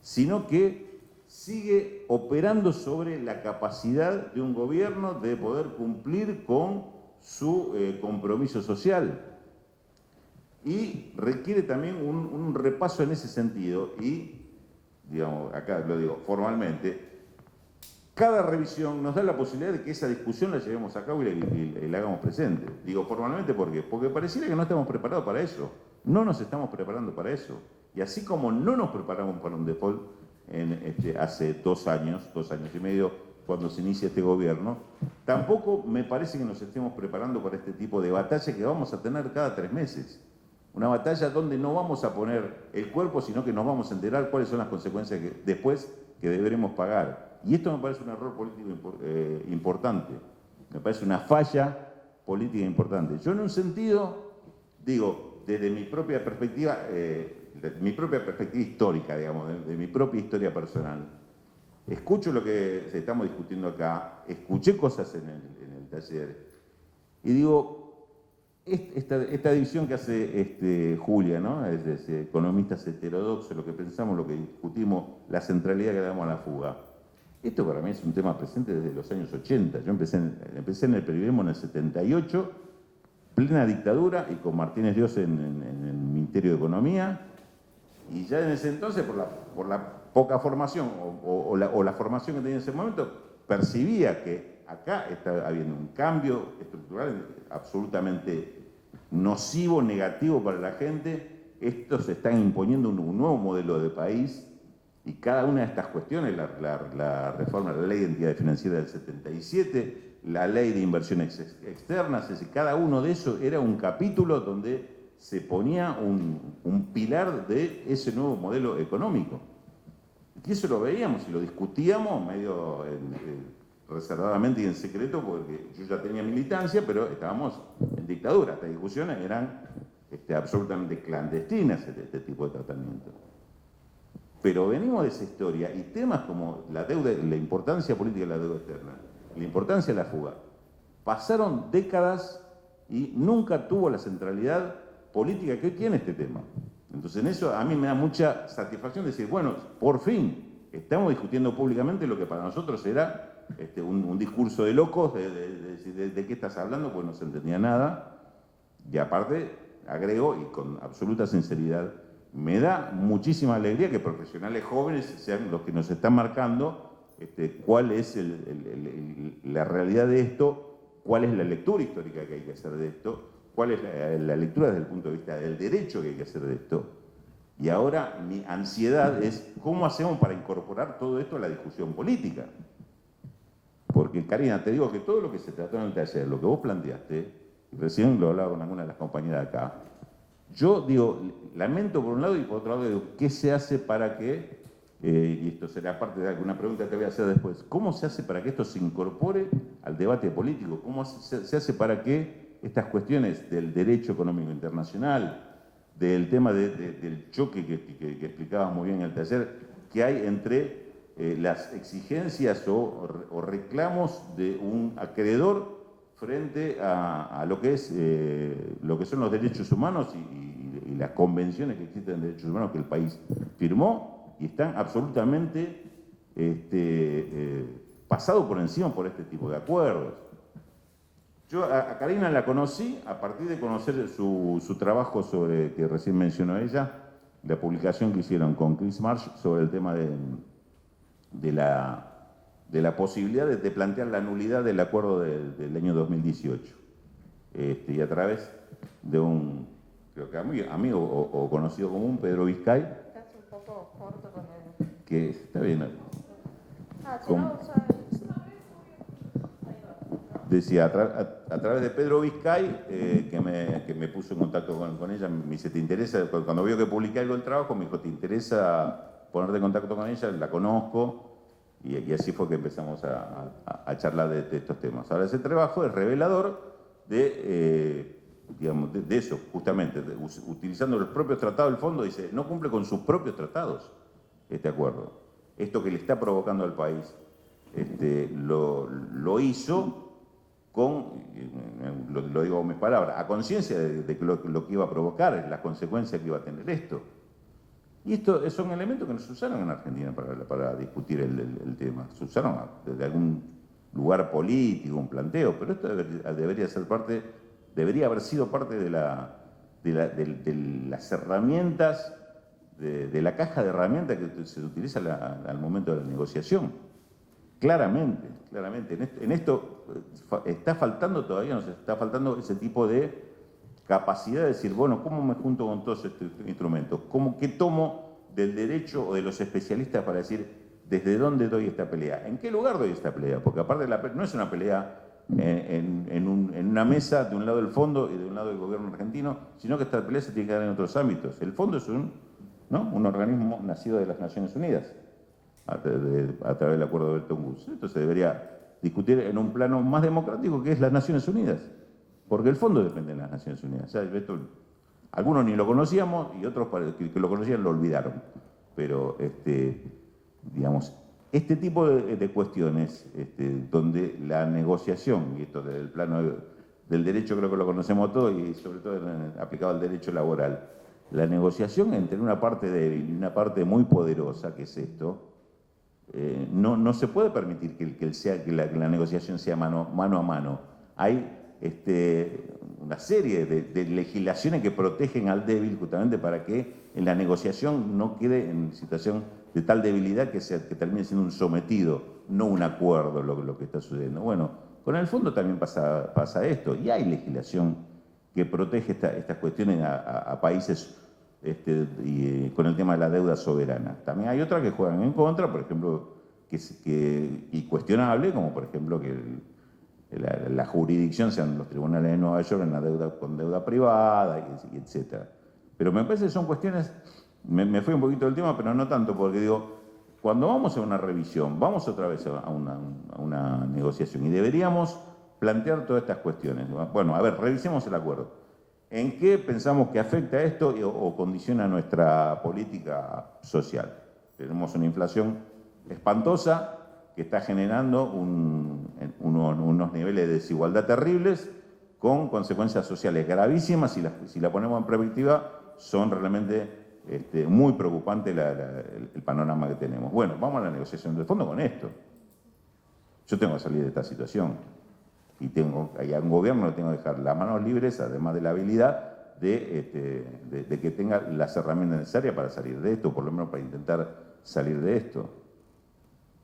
sino que sigue operando sobre la capacidad de un gobierno de poder cumplir con su compromiso social. Y requiere también un repaso en ese sentido y, digamos, acá lo digo formalmente, cada revisión nos da la posibilidad de que esa discusión la llevemos a cabo y la hagamos presente. Digo formalmente, ¿por qué? Porque pareciera que no estamos preparados para eso. No nos estamos preparando para eso. Y así como no nos preparamos para un default hace 2 años y medio, cuando se inicia este gobierno, tampoco me parece que nos estemos preparando para este tipo de batalla que vamos a tener cada 3 meses. Una batalla donde no vamos a poner el cuerpo, sino que nos vamos a enterar cuáles son las consecuencias después que deberemos pagar. Y esto me parece un error político importante, me parece una falla política importante. Yo en un sentido, digo, desde mi propia perspectiva histórica, digamos, de mi propia historia personal, escucho lo que estamos discutiendo acá, escuché cosas en el taller, y digo, esta división que hace Julia, ¿no? Es economistas heterodoxos, lo que pensamos, lo que discutimos, la centralidad que le damos a la fuga. Esto para mí es un tema presente desde los años 80. Yo empecé en el periodismo en el 78, plena dictadura, y con Martínez Dios en el Ministerio de Economía, y ya en ese entonces, por la poca formación o la formación que tenía en ese momento, percibía que acá está habiendo un cambio estructural absolutamente nocivo, negativo para la gente. Estos se están imponiendo un nuevo modelo de país, y cada una de estas cuestiones, la reforma de la Ley de Entidades Financieras del 77, la Ley de Inversiones Externas, es decir, cada uno de esos era un capítulo donde se ponía un pilar de ese nuevo modelo económico. Y eso lo veíamos y lo discutíamos medio reservadamente y en secreto, porque yo ya tenía militancia, pero estábamos en dictadura. Estas discusiones eran absolutamente clandestinas, este tipo de tratamiento. Pero venimos de esa historia, y temas como la deuda, la importancia política de la deuda externa, la importancia de la fuga, pasaron décadas y nunca tuvo la centralidad política que hoy tiene este tema. Entonces en eso a mí me da mucha satisfacción decir, bueno, por fin estamos discutiendo públicamente lo que para nosotros era un discurso de locos, de qué estás hablando, pues no se entendía nada. Y aparte, agrego, y con absoluta sinceridad, me da muchísima alegría que profesionales jóvenes sean los que nos están marcando cuál es la realidad de esto, cuál es la lectura histórica que hay que hacer de esto, cuál es la lectura desde el punto de vista del derecho que hay que hacer de esto. Y ahora mi ansiedad es cómo hacemos para incorporar todo esto a la discusión política. Porque, Karina, te digo que todo lo que se trató en el taller, lo que vos planteaste, y recién lo hablaba con alguna de las compañeras de acá, yo digo, lamento por un lado y por otro lado digo, ¿qué se hace para que, y esto será parte de alguna pregunta que te voy a hacer después, ¿cómo se hace para que esto se incorpore al debate político? ¿Cómo se hace para que estas cuestiones del derecho económico internacional, del tema del choque que explicabas muy bien en el taller, que hay entre las exigencias o reclamos de un acreedor frente a lo que son los derechos humanos y las convenciones que existen de derechos humanos que el país firmó y están absolutamente pasados por encima por este tipo de acuerdos? Yo a Karina la conocí a partir de conocer su trabajo sobre, que recién mencionó ella, la publicación que hicieron con Chris Marsh sobre el tema de la posibilidad de plantear la nulidad del acuerdo del año 2018. Y a través de un, creo que amigo o conocido común, Pedro Vizcay. Estás un poco corto con el... Que está bien. Decía, a través de Pedro Vizcay, que me puso en contacto con ella, me dice, ¿te interesa? Cuando vio que publiqué algo del trabajo, me dijo, ¿te interesa ponerte en contacto con ella? La conozco, y así fue que empezamos a charlar de estos temas. Ahora, ese trabajo es revelador de eso, justamente, utilizando los propios tratados del fondo, dice, no cumple con sus propios tratados este acuerdo. Esto que le está provocando al país, lo hizo con, lo digo con mis palabras, a conciencia de lo que iba a provocar, las consecuencias que iba a tener esto. Y esto son elementos que no se usaron en Argentina para discutir el tema. Se usaron desde algún lugar político, un planteo, pero esto debería haber sido parte de las herramientas, de la caja de herramientas que se utiliza al momento de la negociación. Claramente. En esto está faltando todavía, nos está faltando ese tipo de capacidad de decir, bueno, ¿cómo me junto con todos estos instrumentos? ¿Qué tomo del derecho o de los especialistas para decir desde dónde doy esta pelea? ¿En qué lugar doy esta pelea? Porque aparte no es una pelea en una mesa de un lado del fondo y de un lado del gobierno argentino, sino que esta pelea se tiene que dar en otros ámbitos. El fondo es un organismo nacido de las Naciones Unidas a través del acuerdo de Bretton Woods. Esto se debería discutir en un plano más democrático, que es las Naciones Unidas, porque el fondo depende de las Naciones Unidas. O sea, esto, algunos ni lo conocíamos y otros que lo conocían lo olvidaron. Pero, digamos, este tipo de cuestiones, donde la negociación, y esto desde el plano del derecho creo que lo conocemos todos, y sobre todo aplicado al derecho laboral, la negociación entre una parte débil y una parte muy poderosa, que es esto, no se puede permitir que la negociación sea mano a mano. Hay una serie de legislaciones que protegen al débil justamente para que en la negociación no quede en situación de tal debilidad que termine siendo un sometido, no un acuerdo lo que está sucediendo. Bueno, con el fondo también pasa esto, y hay legislación que protege estas cuestiones a países con el tema de la deuda soberana. También hay otras que juegan en contra, por ejemplo, y cuestionable, como por ejemplo que la jurisdicción sean los tribunales de Nueva York con deuda privada, y etc. Pero me parece que son cuestiones, me fui un poquito del tema, pero no tanto, porque digo, cuando vamos a una revisión, vamos otra vez a una negociación, y deberíamos plantear todas estas cuestiones. Bueno, a ver, revisemos el acuerdo. ¿En qué pensamos que afecta esto o condiciona nuestra política social? Tenemos una inflación espantosa que está generando unos niveles de desigualdad terribles, con consecuencias sociales gravísimas. Si la ponemos en perspectiva, son realmente muy preocupante el panorama que tenemos. Bueno, vamos a la negociación del fondo con esto. Yo tengo que salir de esta situación. Y hay un gobierno que tengo que dejar las manos libres, además de la habilidad de que tenga las herramientas necesarias para salir de esto, por lo menos para intentar salir de esto.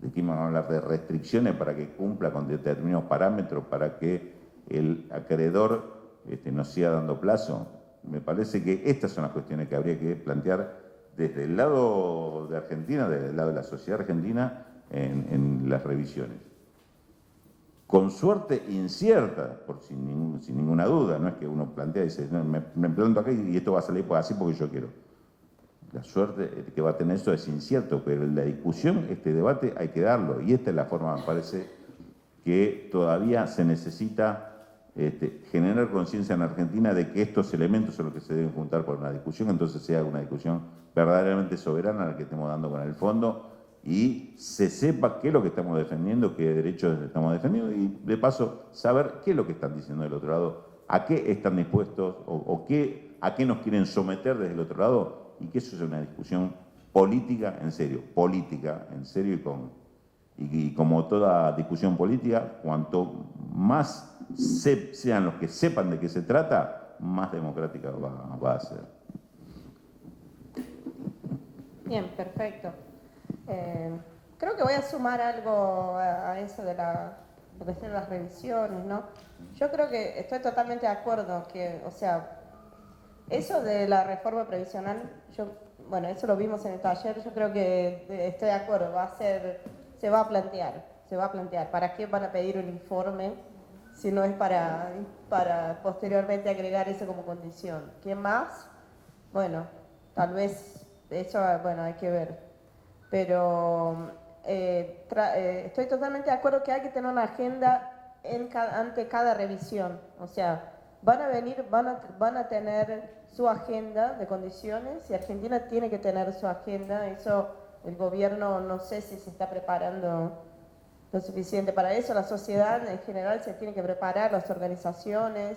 ¿De qué vamos a hablar? De restricciones para que cumpla con determinados parámetros, para que el acreedor no siga dando plazo. Me parece que estas son las cuestiones que habría que plantear desde el lado de Argentina, desde el lado de la sociedad argentina, en las revisiones. Con suerte incierta, sin ninguna duda, no es que uno plantea y dice, no, me planto acá y esto va a salir así porque yo quiero. La suerte que va a tener eso es incierto, pero en la discusión, este debate hay que darlo, y esta es la forma, me parece, que todavía se necesita generar conciencia en Argentina de que estos elementos son los que se deben juntar por una discusión, entonces sea una discusión verdaderamente soberana la que estemos dando con el fondo y se sepa qué es lo que estamos defendiendo, qué derechos estamos defendiendo y de paso saber qué es lo que están diciendo del otro lado, a qué están dispuestos a qué nos quieren someter desde el otro lado y que eso es una discusión política en serio y como toda discusión política, cuanto más sean los que sepan de qué se trata, más democrática va a ser. Bien, perfecto. Creo que voy a sumar algo a eso de lo que son las revisiones, ¿no? Yo creo que estoy totalmente de acuerdo que, o sea, eso de la reforma previsional, bueno, eso lo vimos en el taller, yo creo que estoy de acuerdo, se va a plantear. ¿Para qué van a pedir un informe si no es para posteriormente agregar eso como condición? ¿Qué más? Bueno, tal vez eso, bueno, hay que ver. Pero estoy totalmente de acuerdo que hay que tener una agenda ante cada revisión. O sea, van a tener su agenda de condiciones y Argentina tiene que tener su agenda. Eso el gobierno no sé si se está preparando lo suficiente para eso. La sociedad en general se tiene que preparar, las organizaciones,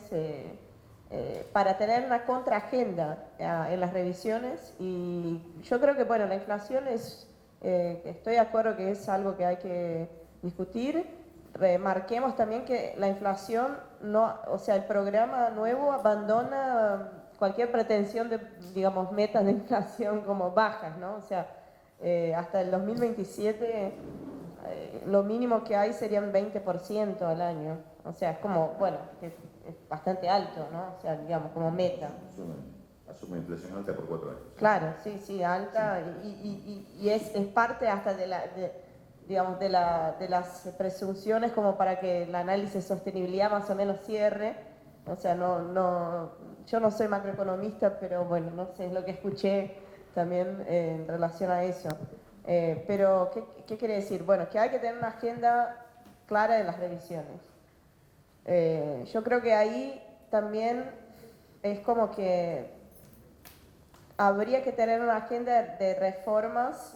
para tener una contraagenda en las revisiones. Y yo creo que, bueno, la inflación estoy de acuerdo que es algo que hay que discutir. Remarquemos también que la inflación, o sea, el programa nuevo abandona cualquier pretensión de, digamos, metas de inflación como bajas, ¿no? O sea, hasta el 2027 lo mínimo que hay serían 20% al año. O sea, es como, bueno, es bastante alto, ¿no? O sea, digamos, como meta. Asume inflación alta por 4 años. Claro, sí, alta, y es parte hasta de las presunciones como para que el análisis de sostenibilidad más o menos cierre. O sea, yo no soy macroeconomista, pero bueno, no sé, es lo que escuché también en relación a eso. Pero, ¿qué quiere decir? Bueno, que hay que tener una agenda clara de las revisiones. Yo creo que ahí también es como que habría que tener una agenda de reformas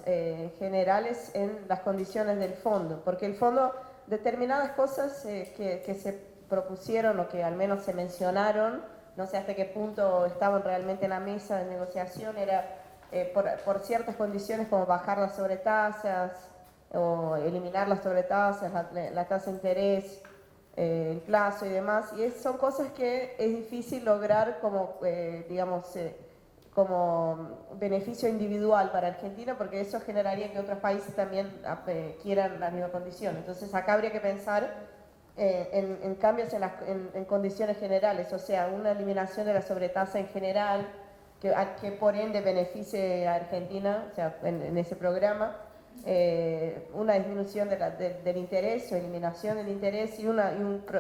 generales en las condiciones del fondo, porque el fondo, determinadas cosas que se propusieron o que al menos se mencionaron, no sé hasta qué punto estaban realmente en la mesa de negociación, era por ciertas condiciones como bajar las sobretasas o eliminar las sobretasas, la tasa de interés, el plazo y demás, y son cosas que es difícil lograr como, digamos, como beneficio individual para Argentina, porque eso generaría que otros países también quieran la misma condición. Entonces acá habría que pensar en cambios en condiciones generales, o sea, una eliminación de la sobretasa en general, que por ende beneficie a Argentina, o sea, en ese programa, una disminución del interés o eliminación del interés y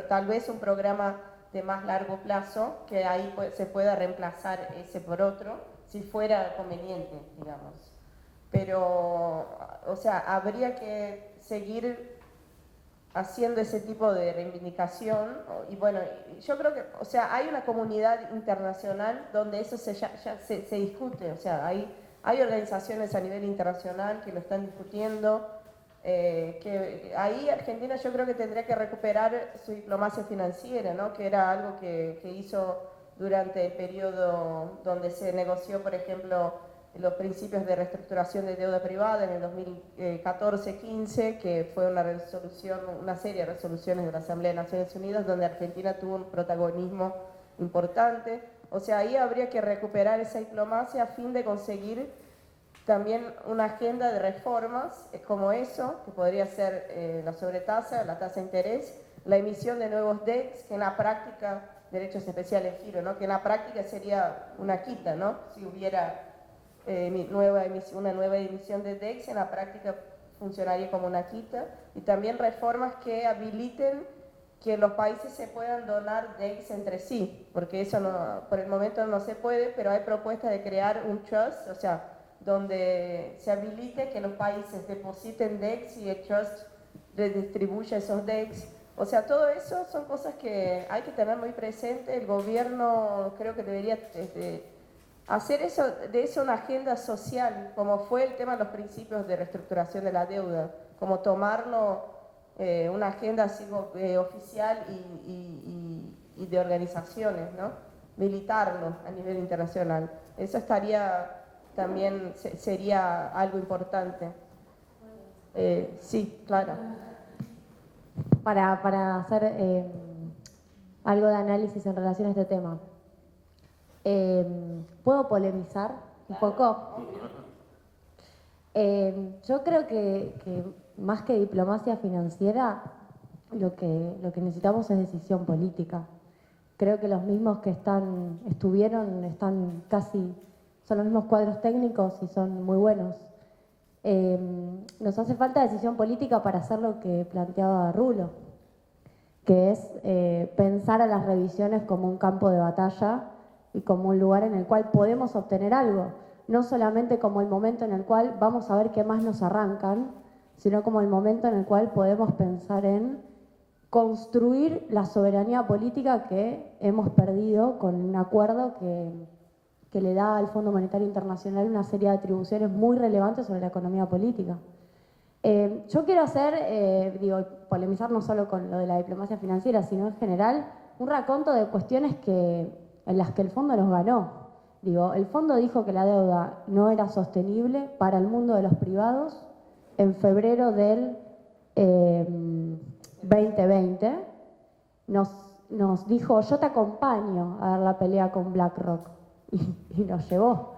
tal vez un programa de más largo plazo, que ahí se pueda reemplazar ese por otro, si fuera conveniente, digamos. Pero, o sea, habría que seguir haciendo ese tipo de reivindicación, y bueno, yo creo que, o sea, hay una comunidad internacional donde eso ya se discute, o sea, hay organizaciones a nivel internacional que lo están discutiendo, que ahí Argentina yo creo que tendría que recuperar su diplomacia financiera, ¿no? Que era algo que hizo durante el periodo donde se negoció, por ejemplo, los principios de reestructuración de deuda privada en el 2014-15, que fue una serie de resoluciones de la Asamblea de Naciones Unidas donde Argentina tuvo un protagonismo importante. O sea, ahí habría que recuperar esa diplomacia a fin de conseguir también una agenda de reformas como eso, que podría ser la sobretasa, la tasa de interés, la emisión de nuevos DEX, que en la práctica, derechos especiales giro, ¿no? Que en la práctica sería una quita, ¿no? Si hubiera una nueva emisión de DEX, en la práctica funcionaría como una quita, y también reformas que habiliten que los países se puedan donar DEX entre sí, porque eso no, por el momento no se puede, pero hay propuestas de crear un trust, o sea, donde se habilite que los países depositen DEX y el trust redistribuya esos DEX. O sea, todo eso son cosas que hay que tener muy presente. El gobierno creo que debería hacer de eso una agenda social, como fue el tema de los principios de reestructuración de la deuda, como tomarlo una agenda así, oficial y de organizaciones, ¿no? Militarlo a nivel internacional. Eso también sería algo importante. Sí, claro. Para hacer algo de análisis en relación a este tema, ¿puedo polemizar un poco? Yo creo que más que diplomacia financiera, lo que necesitamos es decisión política. Creo que los mismos que son los mismos cuadros técnicos y son muy buenos. Nos hace falta decisión política para hacer lo que planteaba Rulo, que es pensar a las revisiones como un campo de batalla y como un lugar en el cual podemos obtener algo, no solamente como el momento en el cual vamos a ver qué más nos arrancan, sino como el momento en el cual podemos pensar en construir la soberanía política que hemos perdido con un acuerdo que le da al Fondo Monetario Internacional una serie de atribuciones muy relevantes sobre la economía política. Yo quiero polemizar no solo con lo de la diplomacia financiera, sino en general un raconto de cuestiones en las que el fondo nos ganó. El fondo dijo que la deuda no era sostenible para el mundo de los privados en febrero del 2020. Nos dijo, yo te acompaño a dar la pelea con BlackRock. Y nos llevó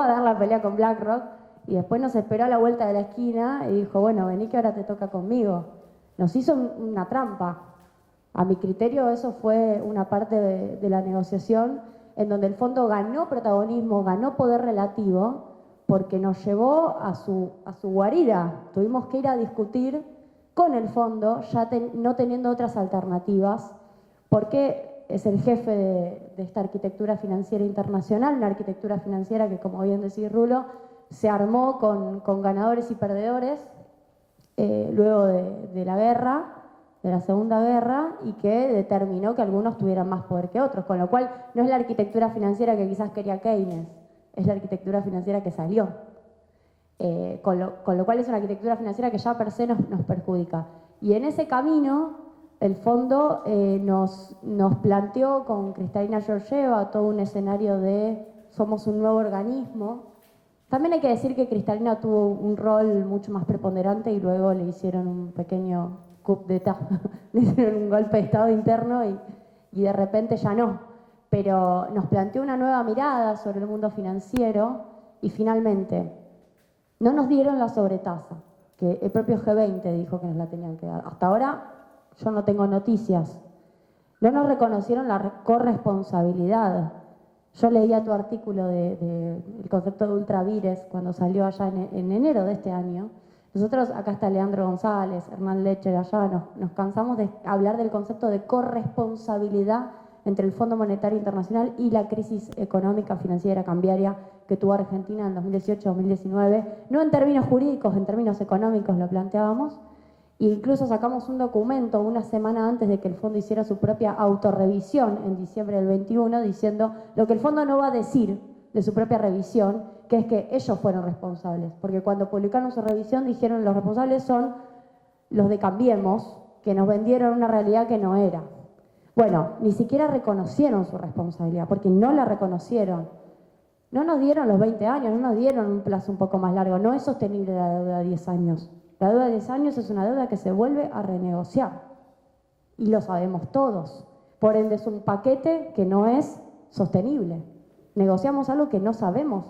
a dar la pelea con BlackRock, y después nos esperó a la vuelta de la esquina y dijo, bueno, vení que ahora te toca conmigo. Nos hizo una trampa. A mi criterio eso fue una parte de la negociación en donde el fondo ganó protagonismo, ganó poder relativo, porque nos llevó a su guarida. Tuvimos que ir a discutir con el fondo, ya no teniendo otras alternativas, porque es el jefe de esta arquitectura financiera internacional, una arquitectura financiera que, como bien decía Rulo, se armó con ganadores y perdedores luego de la guerra, de la Segunda Guerra, y que determinó que algunos tuvieran más poder que otros, con lo cual no es la arquitectura financiera que quizás quería Keynes, es la arquitectura financiera que salió. Con lo cual es una arquitectura financiera que ya per se nos perjudica. Y en ese camino el fondo nos planteó con Kristalina Georgieva todo un escenario de somos un nuevo organismo. También hay que decir que Kristalina tuvo un rol mucho más preponderante y luego le hicieron un pequeño coup d'état, le hicieron un golpe de Estado interno y de repente ya no. Pero nos planteó una nueva mirada sobre el mundo financiero y finalmente no nos dieron la sobretasa, que el propio G20 dijo que nos la tenían que dar. Hasta ahora yo no tengo noticias. No nos reconocieron la corresponsabilidad. Yo leía tu artículo del concepto de ultravires cuando salió allá en enero de este año. Nosotros, acá está Leandro González, Hernán Lecher, allá nos cansamos de hablar del concepto de corresponsabilidad entre el Fondo Monetario Internacional y la crisis económica, financiera, cambiaria que tuvo Argentina en 2018-2019. No en términos jurídicos, en términos económicos lo planteábamos. E incluso sacamos un documento una semana antes de que el fondo hiciera su propia autorrevisión en diciembre del 21, diciendo lo que el fondo no va a decir de su propia revisión, que es que ellos fueron responsables. Porque cuando publicaron su revisión dijeron los responsables son los de Cambiemos, que nos vendieron una realidad que no era. Bueno, ni siquiera reconocieron su responsabilidad, porque no la reconocieron. No nos dieron los 20 años, no nos dieron un plazo un poco más largo. No es sostenible la deuda de 10 años. La deuda de 10 años es una deuda que se vuelve a renegociar. Y lo sabemos todos. Por ende, es un paquete que no es sostenible. Negociamos algo que no sabemos.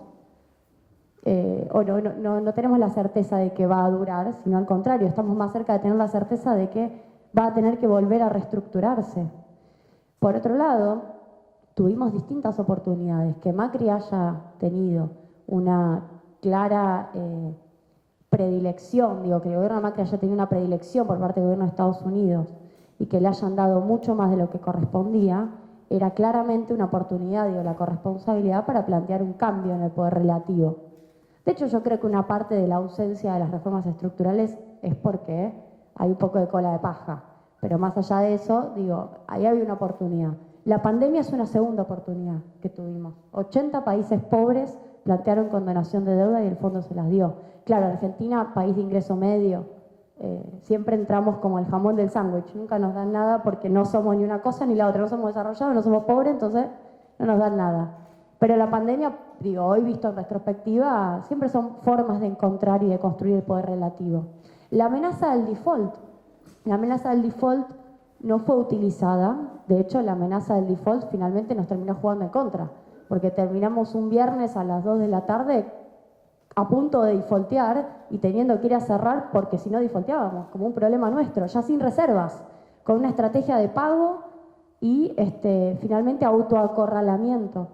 O no tenemos la certeza de que va a durar, sino al contrario, estamos más cerca de tener la certeza de que va a tener que volver a reestructurarse. Por otro lado, tuvimos distintas oportunidades. Que Macri haya tenido una clara predilección, digo, que el gobierno de Macri haya tenido una predilección por parte del gobierno de Estados Unidos y que le hayan dado mucho más de lo que correspondía, era claramente una oportunidad, digo, la corresponsabilidad para plantear un cambio en el poder relativo. De hecho, yo creo que una parte de la ausencia de las reformas estructurales es porque hay un poco de cola de paja. Pero más allá de eso, digo, ahí había una oportunidad. La pandemia es una segunda oportunidad que tuvimos. 80 países pobres plantearon condonación de deuda y el fondo se las dio. Claro, Argentina, país de ingreso medio, siempre entramos como el jamón del sándwich. Nunca nos dan nada porque no somos ni una cosa ni la otra. No somos desarrollados, no somos pobres, entonces no nos dan nada. Pero la pandemia, digo, hoy visto en retrospectiva, siempre son formas de encontrar y de construir el poder relativo. La amenaza del default. La amenaza del default no fue utilizada. De hecho, la amenaza del default finalmente nos terminó jugando en contra, porque terminamos un viernes a las 2 de la tarde a punto de defaultear y teniendo que ir a cerrar porque si no defaulteábamos, como un problema nuestro, ya sin reservas, con una estrategia de pago y finalmente autoacorralamiento.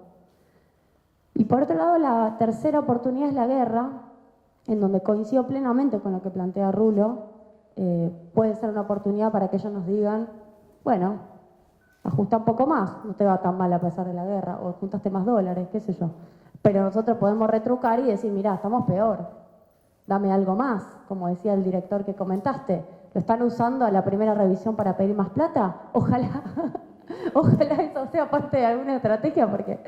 Y por otro lado, la tercera oportunidad es la guerra, en donde coincido plenamente con lo que plantea Rulo. Puede ser una oportunidad para que ellos nos digan, bueno, ajusta un poco más, no te va tan mal a pesar de la guerra, o juntaste más dólares, qué sé yo. Pero nosotros podemos retrucar y decir, mirá, estamos peor, dame algo más, como decía el director que comentaste. ¿Lo están usando a la primera revisión para pedir más plata? Ojalá, ojalá eso sea parte de alguna estrategia, porque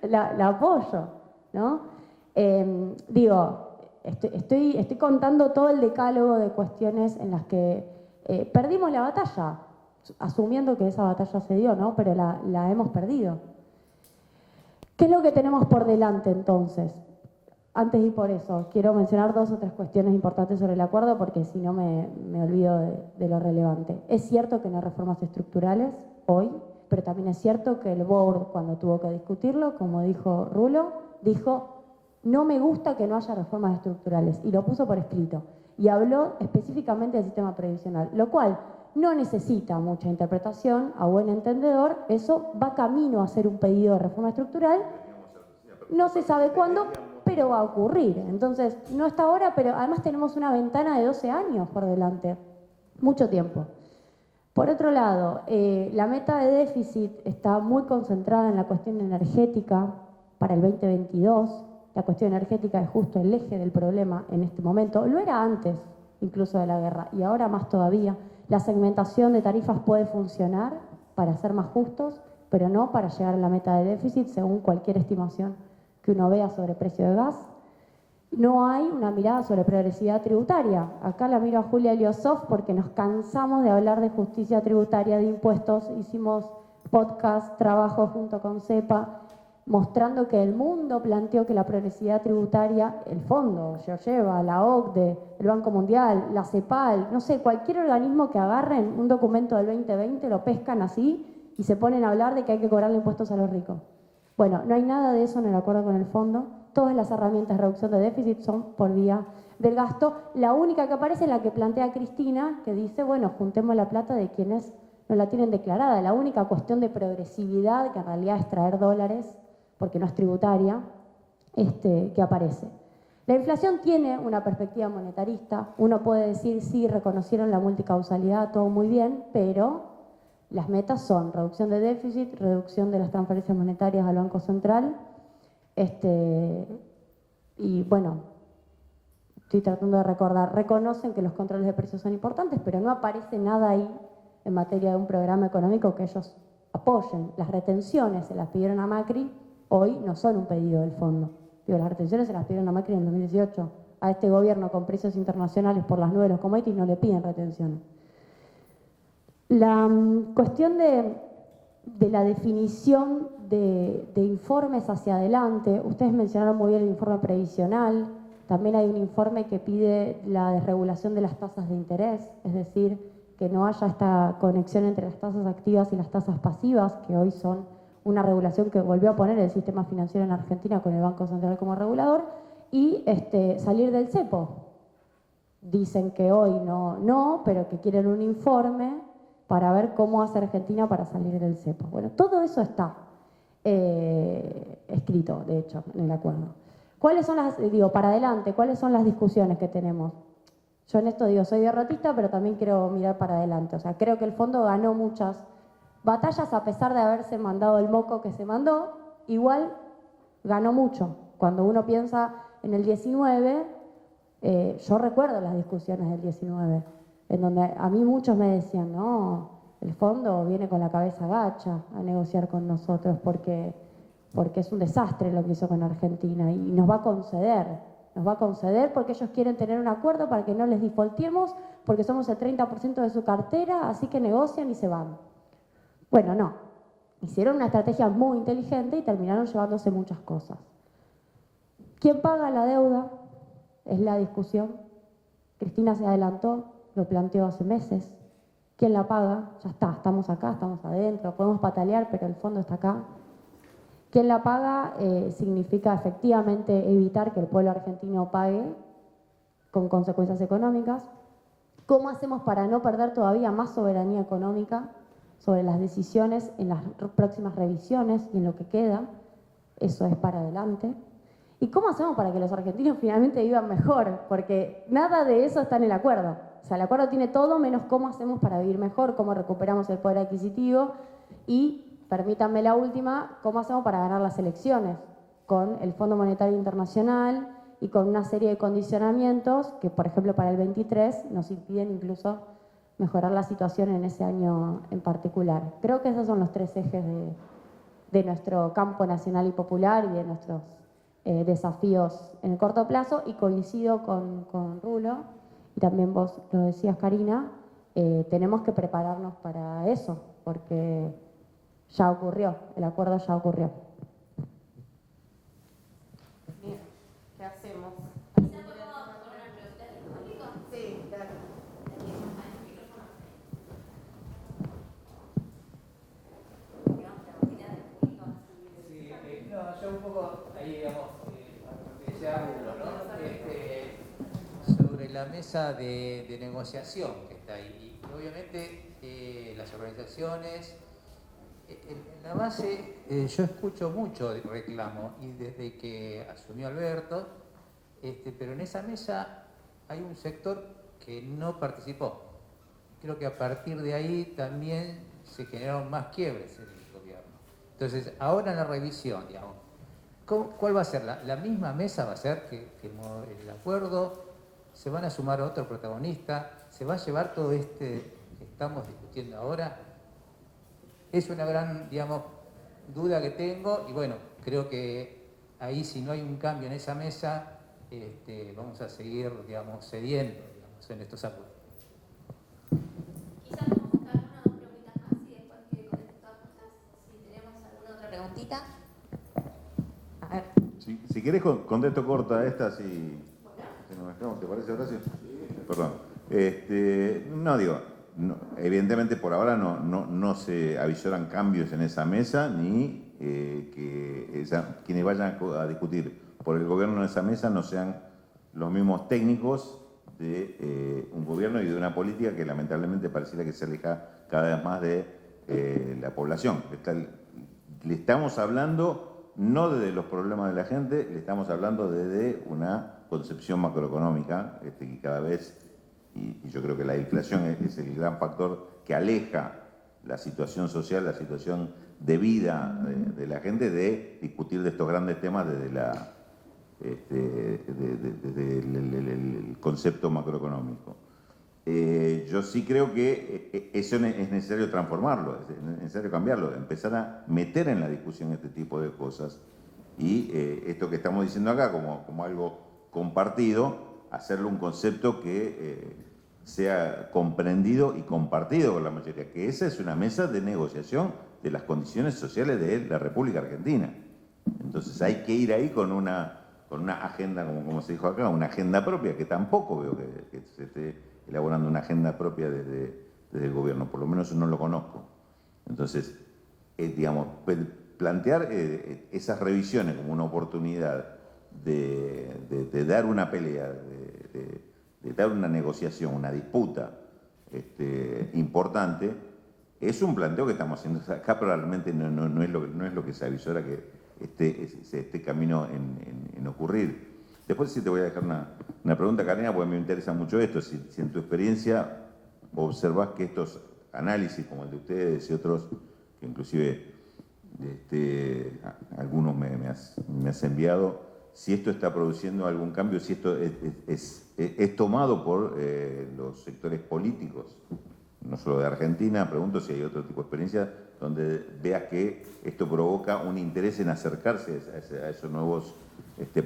la apoyo, ¿no? Estoy contando todo el decálogo de cuestiones en las que perdimos la batalla, asumiendo que esa batalla se dio, ¿no? Pero la hemos perdido. ¿Qué es lo que tenemos por delante entonces? Antes de ir por eso, quiero mencionar 2 o 3 cuestiones importantes sobre el acuerdo porque si no me olvido de lo relevante. Es cierto que no hay reformas estructurales hoy, pero también es cierto que el board, cuando tuvo que discutirlo, como dijo Rulo, dijo: no me gusta que no haya reformas estructurales, y lo puso por escrito. Y habló específicamente del sistema previsional, lo cual no necesita mucha interpretación, a buen entendedor. Eso va camino a ser un pedido de reforma estructural. No se sabe cuándo, pero va a ocurrir. Entonces, no está ahora, pero además tenemos una ventana de 12 años por delante. Mucho tiempo. Por otro lado, la meta de déficit está muy concentrada en la cuestión energética para el 2022. La cuestión energética es justo el eje del problema en este momento. Lo era antes, incluso de la guerra, y ahora más todavía. La segmentación de tarifas puede funcionar para ser más justos, pero no para llegar a la meta de déficit, según cualquier estimación que uno vea sobre precio de gas. No hay una mirada sobre progresividad tributaria. Acá la miro a Julia Eliosov porque nos cansamos de hablar de justicia tributaria, de impuestos. Hicimos podcast, trabajo junto con CEPA, mostrando que el mundo planteó que la progresividad tributaria, el fondo, GeoGeva, la OCDE, el Banco Mundial, la CEPAL, no sé, cualquier organismo que agarren un documento del 2020, lo pescan así y se ponen a hablar de que hay que cobrarle impuestos a los ricos. Bueno, no hay nada de eso en el acuerdo con el fondo. Todas las herramientas de reducción de déficit son por vía del gasto. La única que aparece es la que plantea Cristina, que dice, bueno, juntemos la plata de quienes no la tienen declarada. La única cuestión de progresividad, que en realidad es traer dólares, porque no es tributaria, que aparece. La inflación tiene una perspectiva monetarista. Uno puede decir, sí, reconocieron la multicausalidad, todo muy bien, pero las metas son reducción de déficit, reducción de las transferencias monetarias al Banco Central, y bueno, estoy tratando de recordar, reconocen que los controles de precios son importantes, pero no aparece nada ahí en materia de un programa económico que ellos apoyen. Las retenciones se las pidieron a Macri, hoy no son un pedido del fondo. Digo, las retenciones se las pidieron a Macri en 2018. A este gobierno con precios internacionales por las nubes de los commodities no le piden retenciones. La cuestión de la definición de informes hacia adelante, ustedes mencionaron muy bien el informe previsional, también hay un informe que pide la desregulación de las tasas de interés, es decir, que no haya esta conexión entre las tasas activas y las tasas pasivas, que hoy son una regulación que volvió a poner el sistema financiero en Argentina con el Banco Central como regulador, y salir del cepo. Dicen que hoy no, pero que quieren un informe para ver cómo hace Argentina para salir del cepo. Bueno, todo eso está escrito, de hecho, en el acuerdo. ¿Cuáles son para adelante, cuáles son las discusiones que tenemos? Yo en esto digo, soy derrotista, pero también quiero mirar para adelante. O sea, creo que el fondo ganó muchas batallas a pesar de haberse mandado el moco que se mandó, igual ganó mucho. Cuando uno piensa en el 19, yo recuerdo las discusiones del 19, en donde a mí muchos me decían, no, el fondo viene con la cabeza gacha a negociar con nosotros porque es un desastre lo que hizo con Argentina y nos va a conceder porque ellos quieren tener un acuerdo para que no les defaultemos, porque somos el 30% de su cartera, así que negocian y se van. Bueno, no. Hicieron una estrategia muy inteligente y terminaron llevándose muchas cosas. ¿Quién paga la deuda? Es la discusión. Cristina se adelantó, lo planteó hace meses. ¿Quién la paga? Ya está, estamos acá, estamos adentro, podemos patalear, pero el fondo está acá. ¿Quién la paga? Significa efectivamente evitar que el pueblo argentino pague con consecuencias económicas. ¿Cómo hacemos para no perder todavía más soberanía económica sobre las decisiones en las próximas revisiones y en lo que queda? Eso es para adelante. ¿Y cómo hacemos para que los argentinos finalmente vivan mejor? Porque nada de eso está en el acuerdo. O sea, el acuerdo tiene todo menos cómo hacemos para vivir mejor, cómo recuperamos el poder adquisitivo y, permítanme la última, cómo hacemos para ganar las elecciones con el Fondo Monetario Internacional y con una serie de condicionamientos que, por ejemplo, para el 23 nos impiden incluso mejorar la situación en ese año en particular. Creo que esos son los tres ejes de nuestro campo nacional y popular y de nuestros desafíos en el corto plazo, y coincido con Rulo, y también vos lo decías, Karina, tenemos que prepararnos para eso, porque ya ocurrió, el acuerdo ya ocurrió. Bien, ¿qué hacemos? Sí, dale. Sí, no, yo un poco ahí, digamos, lo que decía Rulo, ¿no? Sobre la mesa de negociación que está ahí. Y obviamente las organizaciones, en la base yo escucho mucho de reclamo, y desde que asumió Alberto, pero en esa mesa hay un sector que no participó. Creo que a partir de ahí también se generaron más quiebres en el gobierno. Entonces, ahora en la revisión, digamos, ¿cuál va a ser? ¿La misma mesa va a ser que el acuerdo? ¿Se van a sumar otro protagonista? ¿Se va a llevar todo que estamos discutiendo ahora? Es una gran, digamos, duda que tengo, y bueno, creo que ahí, si no hay un cambio en esa mesa, vamos a seguir, digamos, cediendo, digamos, en estos acuerdos. Quizás podemos buscar una o dos preguntitas más y después que contesten todas juntas. Si tenemos alguna otra preguntita. A ver. Si querés, contesto corta a esta, si nos mezclamos, ¿te parece, Horacio? Perdón. No, digo, no, evidentemente por ahora no se avisoran cambios en esa mesa, ni que quienes vayan a discutir por el gobierno en esa mesa no sean los mismos técnicos de un gobierno y de una política que lamentablemente pareciera que se aleja cada vez más de la población. Le estamos hablando no desde los problemas de la gente, le estamos hablando desde una concepción macroeconómica que cada vez, y yo creo que la inflación es el gran factor que aleja la situación social, la situación de vida de la gente, de discutir de estos grandes temas desde el concepto macroeconómico. Yo sí creo que eso es necesario transformarlo, es necesario cambiarlo, empezar a meter en la discusión este tipo de cosas, y esto que estamos diciendo acá como algo compartido, hacerlo un concepto que sea comprendido y compartido por la mayoría, que esa es una mesa de negociación de las condiciones sociales de la República Argentina. Entonces hay que ir ahí con una agenda, como se dijo acá, una agenda propia, que tampoco veo que se esté elaborando una agenda propia desde el gobierno, por lo menos no lo conozco. Entonces, digamos, plantear esas revisiones como una oportunidad de dar una pelea, de dar una negociación, una disputa importante, es un planteo que estamos haciendo acá, pero realmente no es lo que se avisora que este camino en ocurrir. Después sí te voy a dejar una pregunta, Karina, porque me interesa mucho esto. Si en tu experiencia observás que estos análisis, como el de ustedes y otros, que inclusive algunos me has enviado, si esto está produciendo algún cambio, si esto es tomado por los sectores políticos, no solo de Argentina. Pregunto si hay otro tipo de experiencia donde veas que esto provoca un interés en acercarse a esos nuevos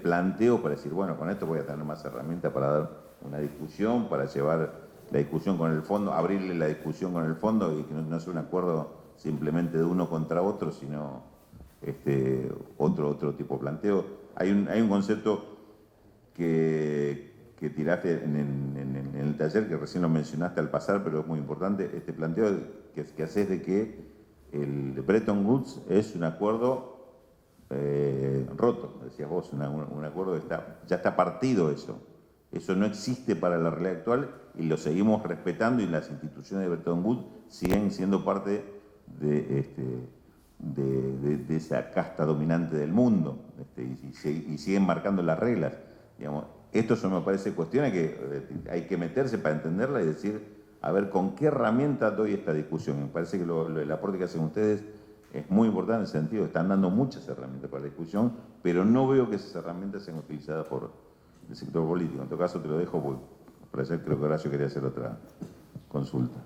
planteos para decir, bueno, con esto voy a tener más herramientas para dar una discusión, para llevar la discusión con el fondo, abrirle la discusión con el fondo y que no sea un acuerdo simplemente de uno contra otro, sino otro tipo de planteo. Hay un concepto que tiraste en el taller, que recién lo mencionaste al pasar, pero es muy importante, este planteo que haces de que el Bretton Woods es un acuerdo roto, decías vos, un acuerdo que ya está partido eso. Eso no existe para la realidad actual y lo seguimos respetando, y las instituciones de Bretton Woods siguen siendo parte de esa casta dominante del mundo, y siguen marcando las reglas. Digamos, esto me parece cuestiones que hay que meterse para entenderla y decir, a ver, ¿con qué herramienta doy esta discusión? Me parece que el aporte que hacen ustedes es muy importante en el sentido, están dando muchas herramientas para la discusión, pero no veo que esas herramientas sean utilizadas por el sector político. En todo caso te lo dejo, porque por ayer creo que Horacio quería hacer otra consulta.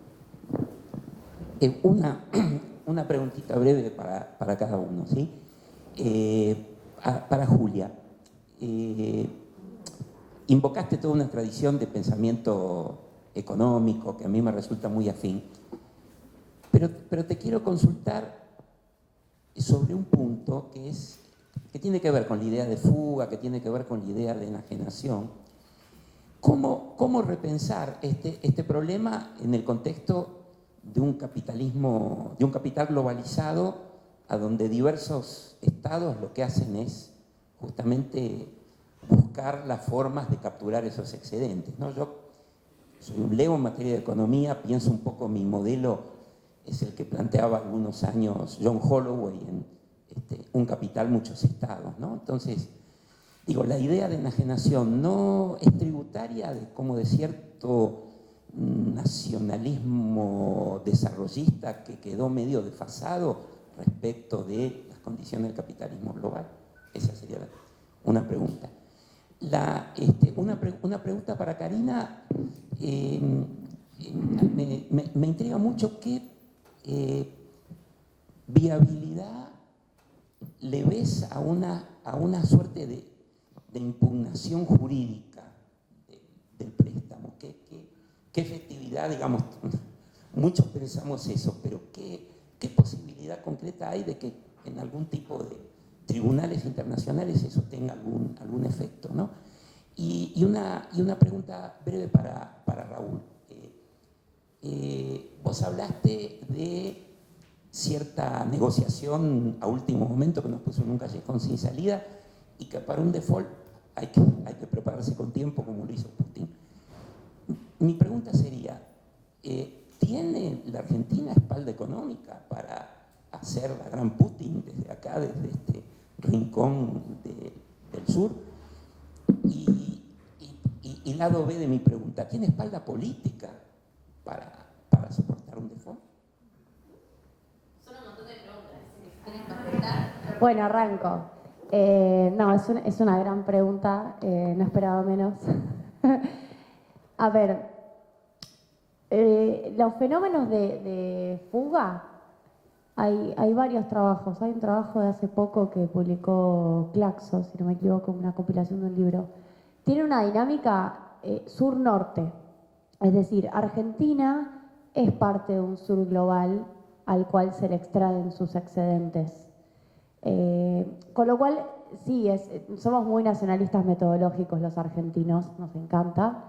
Una preguntita breve para cada uno, ¿sí? Para Julia. Invocaste toda una tradición de pensamiento económico que a mí me resulta muy afín, pero te quiero consultar sobre un punto que tiene que ver con la idea de fuga, que tiene que ver con la idea de enajenación. ¿Cómo repensar este problema en el contexto de un capitalismo, de un capital globalizado, a donde diversos estados lo que hacen es justamente buscar las formas de capturar esos excedentes, ¿no? Yo soy un lego en materia de economía, pienso un poco, mi modelo es el que planteaba algunos años John Holloway en Un capital, muchos estados, ¿no? Entonces, digo, la idea de enajenación no es tributaria de cierto nacionalismo desarrollista que quedó medio desfasado respecto de las condiciones del capitalismo global. Esa sería una pregunta. Una pregunta para Karina. Me intriga mucho qué viabilidad le ves a una suerte de impugnación jurídica del préstamo. ¿Qué efectividad, digamos, muchos pensamos eso, pero qué posibilidad concreta hay de que en algún tipo de tribunales internacionales eso tenga algún efecto, ¿no? Y una pregunta breve para Raúl. Vos hablaste de cierta negociación a último momento que nos puso en un callejón sin salida y que para un default hay que prepararse con tiempo, como lo hizo Putin. Mi pregunta sería, ¿tiene la Argentina espalda económica para hacer la gran Putin desde acá, desde este rincón del sur? Y lado B de mi pregunta, ¿tiene espalda política para soportar un default? Son un montón de preguntas. ¿Quieren contestar? Bueno, arranco. No, es una gran pregunta, no esperaba menos. A ver, los fenómenos de fuga, hay varios trabajos. Hay un trabajo de hace poco que publicó Claxo, si no me equivoco, una compilación de un libro. Tiene una dinámica sur-norte, es decir, Argentina es parte de un sur global al cual se le extraen sus excedentes. Con lo cual, sí, somos muy nacionalistas metodológicos los argentinos, nos encanta.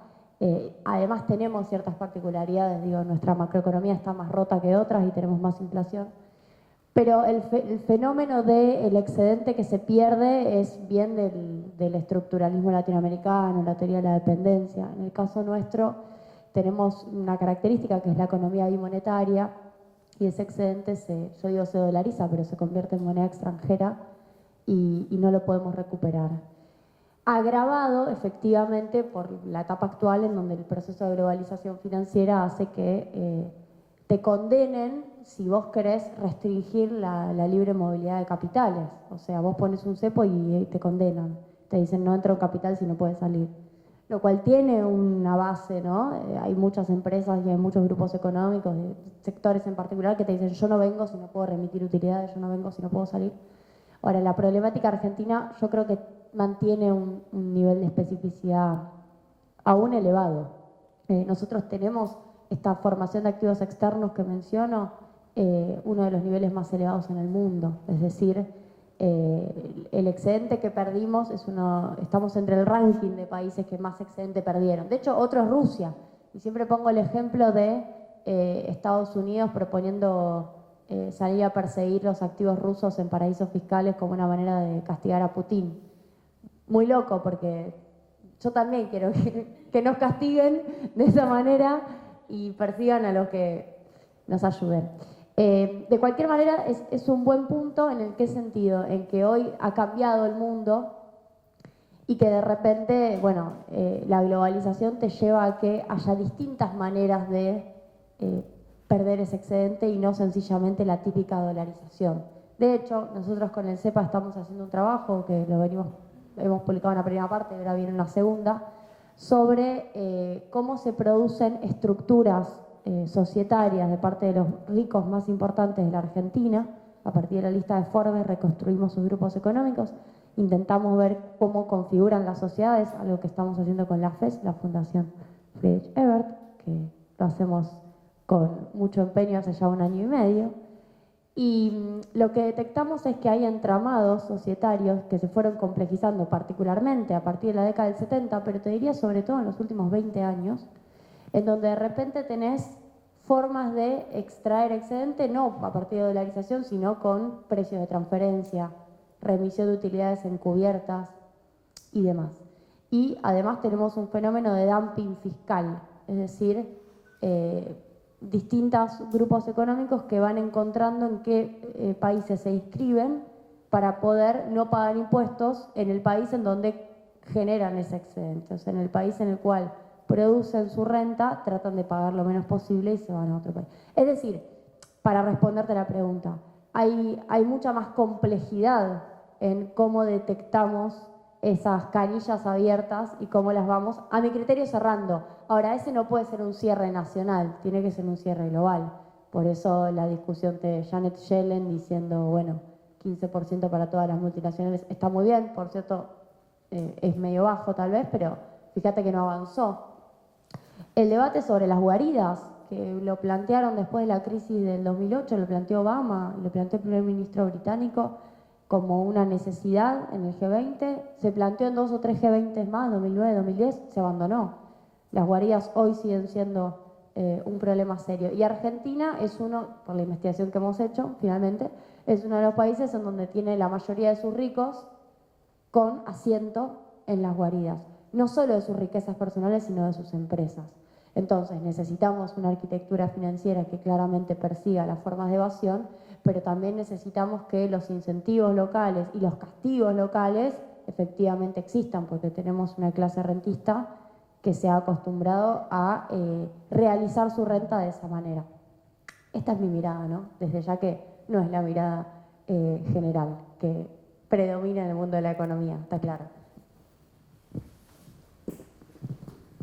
Además tenemos ciertas particularidades, digo, nuestra macroeconomía está más rota que otras y tenemos más inflación. Pero el fenómeno del excedente que se pierde es bien del estructuralismo latinoamericano, la teoría de la dependencia. En el caso nuestro tenemos una característica que es la economía bimonetaria, y ese excedente yo digo se dolariza, pero se convierte en moneda extranjera y no lo podemos recuperar. Agravado efectivamente por la etapa actual en donde el proceso de globalización financiera hace que te condenen si vos querés restringir la libre movilidad de capitales. O sea, vos pones un cepo y te condenan. Te dicen no entra un capital si no puede salir. Lo cual tiene una base, ¿no? Hay muchas empresas y hay muchos grupos económicos, de sectores en particular, que te dicen yo no vengo si no puedo remitir utilidades, yo no vengo si no puedo salir. Ahora, la problemática argentina yo creo que mantiene un nivel de especificidad aún elevado. Nosotros tenemos esta formación de activos externos que menciono, uno de los niveles más elevados en el mundo. Es decir, el excedente que perdimos estamos entre el ranking de países que más excedente perdieron. De hecho, otro es Rusia. Y siempre pongo el ejemplo de Estados Unidos proponiendo salir a perseguir los activos rusos en paraísos fiscales como una manera de castigar a Putin. Muy loco, porque yo también quiero que nos castiguen de esa manera y persigan a los que nos ayuden. De cualquier manera, es un buen punto. ¿En qué sentido? En que hoy ha cambiado el mundo y que de repente, bueno, la globalización te lleva a que haya distintas maneras de perder ese excedente y no sencillamente la típica dolarización. De hecho, nosotros con el CEPA estamos haciendo un trabajo que hemos publicado una primera parte, ahora viene una segunda, sobre cómo se producen estructuras societarias de parte de los ricos más importantes de la Argentina. A partir de la lista de Forbes reconstruimos sus grupos económicos, intentamos ver cómo configuran las sociedades, algo que estamos haciendo con la FES, la Fundación Friedrich Ebert, que lo hacemos con mucho empeño hace ya 1 año y medio. Y lo que detectamos es que hay entramados societarios que se fueron complejizando particularmente a partir de la década del 70, pero te diría sobre todo en los últimos 20 años, en donde de repente tenés formas de extraer excedente, no a partir de dolarización, sino con precios de transferencia, remisión de utilidades encubiertas y demás. Y además tenemos un fenómeno de dumping fiscal, es decir, distintos grupos económicos que van encontrando en qué países se inscriben para poder no pagar impuestos en el país en donde generan ese excedente. O sea, en el país en el cual producen su renta, tratan de pagar lo menos posible y se van a otro país. Es decir, para responderte la pregunta, hay mucha más complejidad en cómo detectamos esas canillas abiertas y cómo las vamos, a mi criterio, cerrando. Ahora, ese no puede ser un cierre nacional, tiene que ser un cierre global. Por eso la discusión de Janet Yellen diciendo, bueno, 15% para todas las multinacionales está muy bien, por cierto, es medio bajo tal vez, pero fíjate que no avanzó. El debate sobre las guaridas, que lo plantearon después de la crisis del 2008, lo planteó Obama, lo planteó el primer ministro británico como una necesidad en el G20, se planteó en 2 o 3 G20 más, 2009, 2010, se abandonó. Las guaridas hoy siguen siendo un problema serio. Y Argentina es uno, por la investigación que hemos hecho, finalmente, es uno de los países en donde tiene la mayoría de sus ricos con asiento en las guaridas. No solo de sus riquezas personales, sino de sus empresas. Entonces, necesitamos una arquitectura financiera que claramente persiga las formas de evasión, pero también necesitamos que los incentivos locales y los castigos locales efectivamente existan, porque tenemos una clase rentista que se ha acostumbrado a realizar su renta de esa manera. Esta es mi mirada, ¿no? Desde ya que no es la mirada general que predomina en el mundo de la economía, está claro.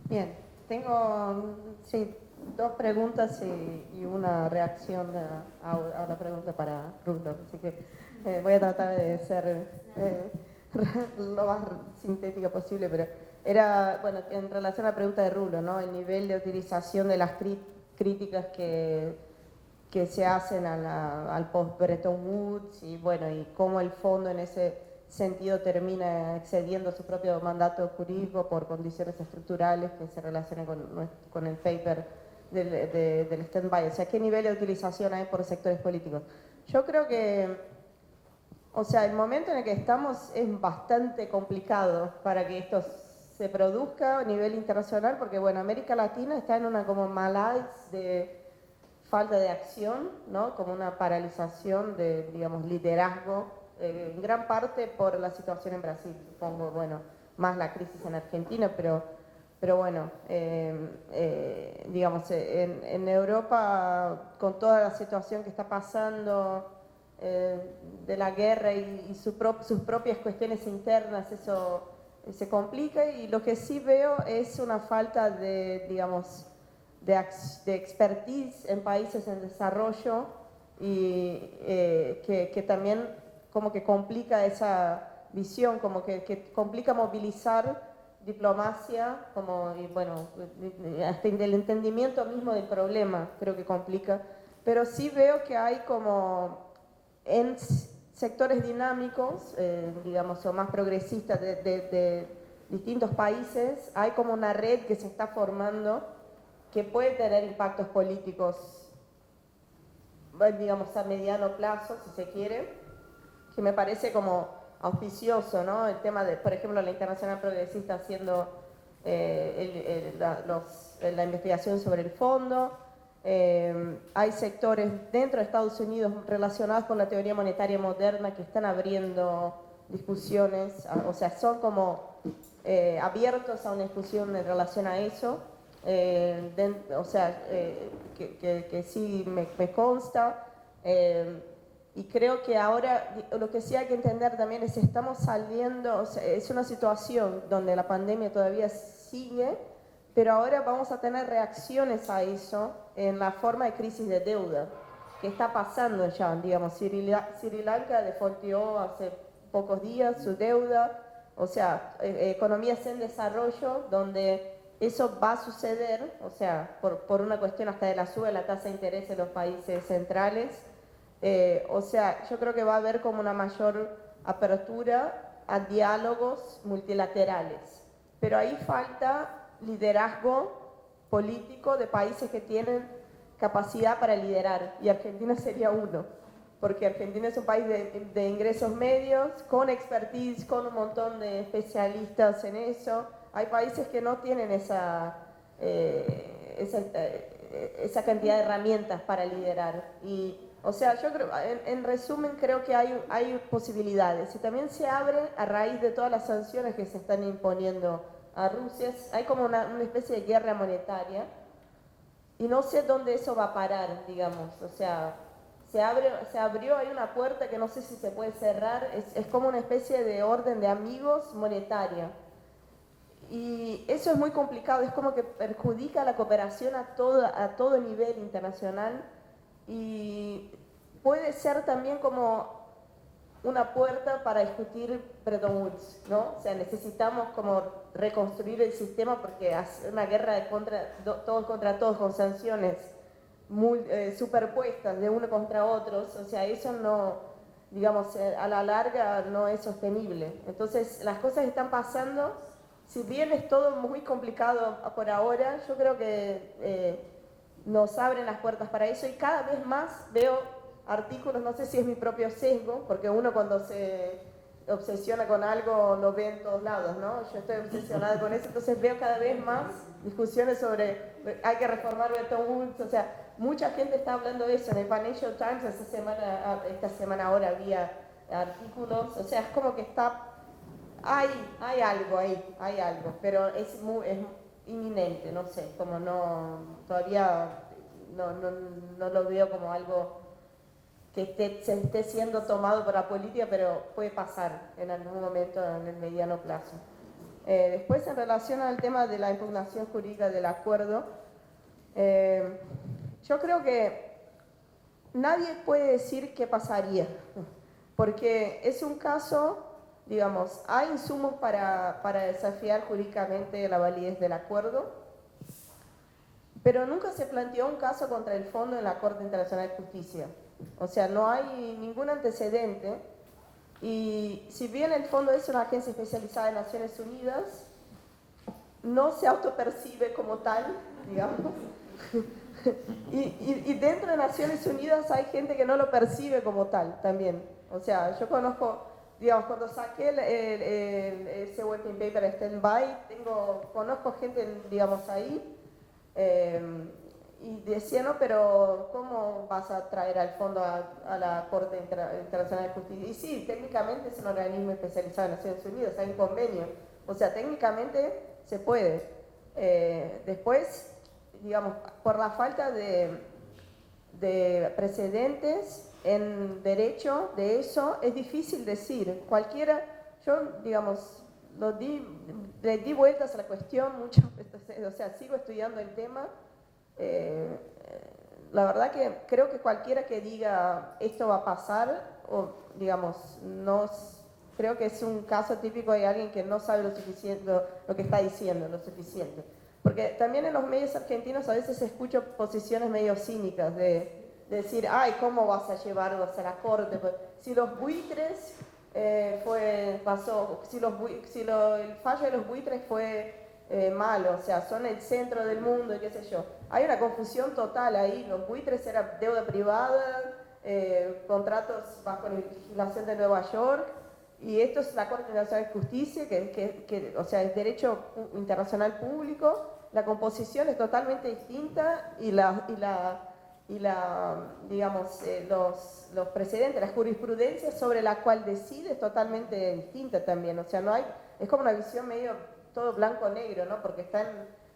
Bien, tengo 2 preguntas y una reacción a la pregunta para Rulo, así que voy a tratar de ser lo más sintética posible, pero era, bueno, en relación a la pregunta de Rulo, ¿no? El nivel de utilización de las críticas que se hacen al post-Bretton Woods y, bueno, y cómo el fondo en ese sentido termina excediendo su propio mandato jurídico por condiciones estructurales que se relacionan con el paper del stand-by. O sea, ¿qué nivel de utilización hay por sectores políticos? Yo creo que, o sea, el momento en el que estamos es bastante complicado para que esto se produzca a nivel internacional, porque, bueno, América Latina está en una como malaise de falta de acción, ¿no? Como una paralización de, digamos, liderazgo, en gran parte por la situación en Brasil, supongo, bueno, más la crisis en Argentina, pero bueno, digamos, en Europa, con toda la situación que está pasando de la guerra y sus propias cuestiones internas, eso se complica, y lo que sí veo es una falta de, digamos, de expertise en países en desarrollo, y que también como que complica esa visión, como que complica movilizar diplomacia, como, y bueno, hasta el entendimiento mismo del problema, creo que complica. Pero sí veo que hay como en sectores dinámicos, digamos, o más progresistas de distintos países, hay como una red que se está formando que puede tener impactos políticos, digamos, a mediano plazo, si se quiere, que me parece como auspicioso, ¿no? El tema de, por ejemplo, la Internacional Progresista haciendo la investigación sobre el fondo. Hay sectores dentro de Estados Unidos relacionados con la teoría monetaria moderna que están abriendo discusiones, o sea, son como abiertos a una discusión en relación a eso. O sea, que sí me consta. Y creo que ahora lo que sí hay que entender también es que estamos saliendo, o sea, es una situación donde la pandemia todavía sigue, pero ahora vamos a tener reacciones a eso en la forma de crisis de deuda que está pasando ya, digamos. Sri Lanka defaultó hace pocos días su deuda, o sea, economías en desarrollo donde eso va a suceder, o sea, por una cuestión hasta de la suba de la tasa de interés en los países centrales. O sea, yo creo que va a haber como una mayor apertura a diálogos multilaterales, pero ahí falta liderazgo político de países que tienen capacidad para liderar, y Argentina sería uno, porque Argentina es un país de ingresos medios, con expertise, con un montón de especialistas en eso. Hay países que no tienen esa cantidad de herramientas para liderar. Y, o sea, yo creo, en resumen, creo que hay posibilidades. Y también se abre a raíz de todas las sanciones que se están imponiendo a Rusia. Hay como una especie de guerra monetaria. Y no sé dónde eso va a parar, digamos. O sea, se abrió, hay una puerta que no sé si se puede cerrar. Es como una especie de orden de amigos monetaria. Y eso es muy complicado, es como que perjudica la cooperación a todo nivel internacional, y puede ser también como una puerta para discutir Bretton Woods, ¿no? O sea, necesitamos como reconstruir el sistema, porque hacer una guerra de todos contra todos con sanciones superpuestas de uno contra otros, o sea, eso no, digamos, a la larga no es sostenible. Entonces, las cosas están pasando. Si bien es todo muy complicado por ahora, yo creo que nos abren las puertas para eso, y cada vez más veo artículos, no sé si es mi propio sesgo, porque uno cuando se obsesiona con algo lo ve en todos lados, ¿no? Yo estoy obsesionada con eso, entonces veo cada vez más discusiones sobre hay que reformar Bretton Woods, o sea, mucha gente está hablando de eso. En el Financial Times esta semana ahora había artículos, o sea, es como que hay algo ahí, hay algo, pero es inminente, no sé, como todavía no lo veo como algo que se esté siendo tomado por la política, pero puede pasar en algún momento en el mediano plazo. Después, en relación al tema de la impugnación jurídica del acuerdo, yo creo que nadie puede decir qué pasaría, porque es un caso. Digamos, hay insumos para desafiar jurídicamente la validez del acuerdo, pero nunca se planteó un caso contra el fondo en la Corte Internacional de Justicia. O sea, no hay ningún antecedente, y si bien el fondo es una agencia especializada de Naciones Unidas, no se autopercibe como tal, digamos. Y dentro de Naciones Unidas hay gente que no lo percibe como tal también. O sea, yo conozco, digamos, cuando saqué ese working paper stand-by, conozco gente, digamos, ahí, y decía, no, pero ¿cómo vas a traer al fondo a la Corte Internacional de Justicia? Y sí, técnicamente es un organismo especializado en Naciones Unidas, hay un convenio, o sea, técnicamente se puede. Después, digamos, por la falta de precedentes en derecho de eso, es difícil decir. Cualquiera, yo, digamos, le di vueltas a la cuestión mucho, o sea, sigo estudiando el tema. La verdad que creo que cualquiera que diga esto va a pasar, o digamos, no, creo que es un caso típico de alguien que no sabe lo suficiente, lo que está diciendo, lo suficiente. Porque también en los medios argentinos a veces escucho posiciones medio cínicas de decir, ay, ¿cómo vas a llevarlos a la corte? Pues, si los buitres el fallo de los buitres fue malo, o sea, son el centro del mundo y qué sé yo. Hay una confusión total ahí, los buitres eran deuda privada, contratos bajo la legislación de Nueva York, y esto es la Corte Internacional de Justicia, o sea, es derecho internacional público, la composición es totalmente distinta y digamos, los precedentes, la jurisprudencia sobre la cual decide es totalmente distinta también, o sea, no hay, es como una visión medio todo blanco-negro, ¿no? Porque está en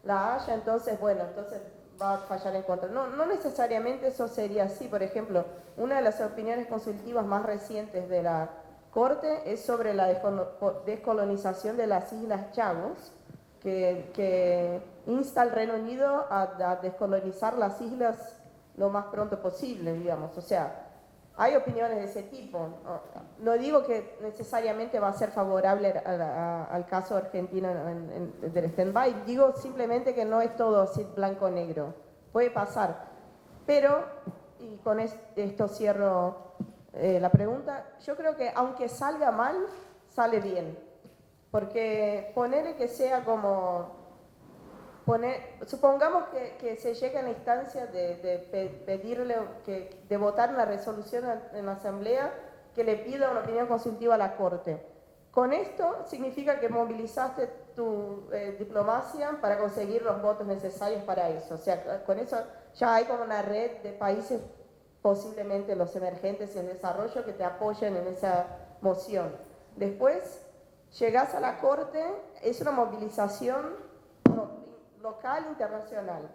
La Haya, entonces, bueno, entonces va a fallar en contra. No necesariamente eso sería así. Por ejemplo, una de las opiniones consultivas más recientes de la Corte es sobre la descolonización de las Islas Chagos, que insta al Reino Unido a descolonizar las islas lo más pronto posible, digamos. O sea, hay opiniones de ese tipo. No digo que necesariamente va a ser favorable al caso argentino del stand-by, digo simplemente que no es todo así blanco-negro. Puede pasar. Pero, y con esto cierro la pregunta, yo creo que aunque salga mal, sale bien. Porque ponerle que sea como... supongamos que se llega a la instancia de pedirle, de votar una resolución en la Asamblea que le pida una opinión consultiva a la Corte. Con esto significa que movilizaste tu diplomacia para conseguir los votos necesarios para eso. O sea, con eso ya hay como una red de países, posiblemente los emergentes y en desarrollo, que te apoyen en esa moción. Después, llegás a la Corte, es una movilización local, internacional.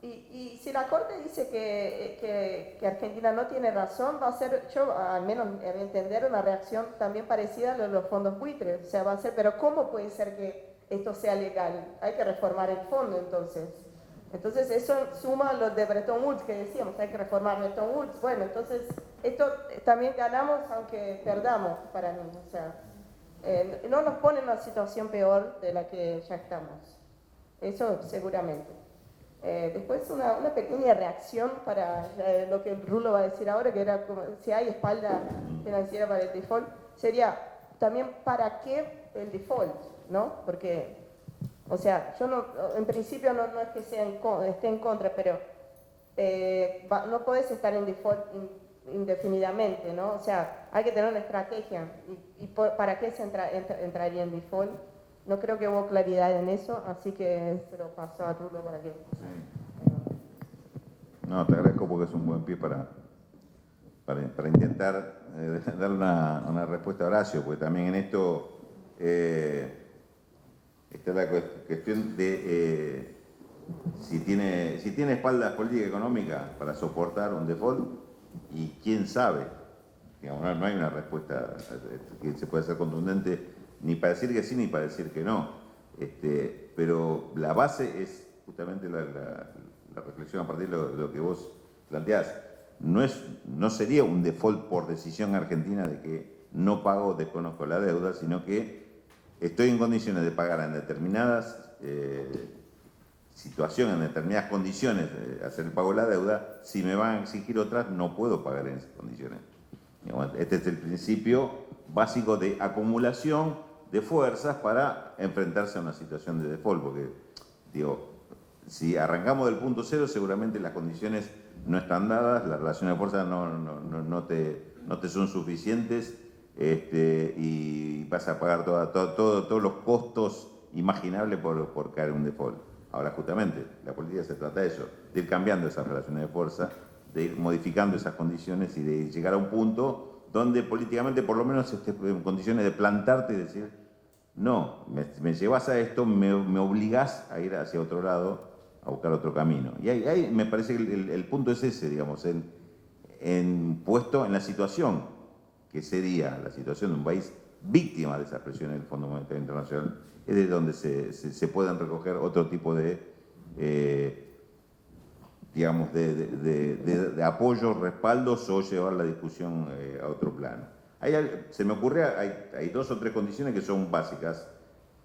Y si la Corte dice que Argentina no tiene razón, va a ser, yo al menos a mi entender, una reacción también parecida a los fondos buitres. O sea, va a ser, pero ¿cómo puede ser que esto sea legal? Hay que reformar el fondo, entonces. Entonces eso suma los de Bretton Woods que decíamos, hay que reformar Bretton Woods. Bueno, entonces esto también ganamos aunque perdamos para mí. O sea, no nos pone en una situación peor de la que ya estamos. Eso seguramente. Después una pequeña reacción para lo que Rulo va a decir ahora, que era como si hay espalda financiera para el default, sería también para qué el default, ¿no? Porque, o sea, yo no, en principio no es que esté en contra, pero no podés estar en default indefinidamente, ¿no? O sea, hay que tener una estrategia. ¿Y para qué se entraría en default? No creo que hubo claridad en eso, así que se lo paso a Rulo para que... No, te agradezco porque es un buen pie para intentar darle una respuesta a Horacio, porque también en esto está la cuestión de si tiene espaldas política económica para soportar un default, y quién sabe. Digamos, no hay una respuesta que se pueda ser contundente ni para decir que sí ni para decir que no. Pero la base es justamente la reflexión a partir de lo que vos planteás. No sería un default por decisión argentina de que no pago, desconozco la deuda, sino que estoy en condiciones de pagar en determinadas situaciones, en determinadas condiciones, hacer el pago de la deuda. Si me van a exigir otras, no puedo pagar en esas condiciones. Este es el principio básico de acumulación de fuerzas para enfrentarse a una situación de default, porque, digo, si arrancamos del punto cero, seguramente las condiciones no están dadas, las relaciones de fuerza no te son suficientes, y vas a pagar todos los costos imaginables por caer en un default. Ahora, justamente, la política se trata de eso, de ir cambiando esas relaciones de fuerza, de ir modificando esas condiciones y de llegar a un punto donde políticamente por lo menos estés en condiciones de plantarte y decir, no, me llevas a esto, me obligás a ir hacia otro lado, a buscar otro camino. Y ahí me parece que el punto es ese, digamos, puesto en la situación que sería la situación de un país víctima de esa presión del Fondo Monetario Internacional, es de donde se pueden recoger otro tipo de, digamos, de apoyo, respaldos o llevar la discusión a otro plano. Se me ocurre, hay 2 o 3 condiciones que son básicas,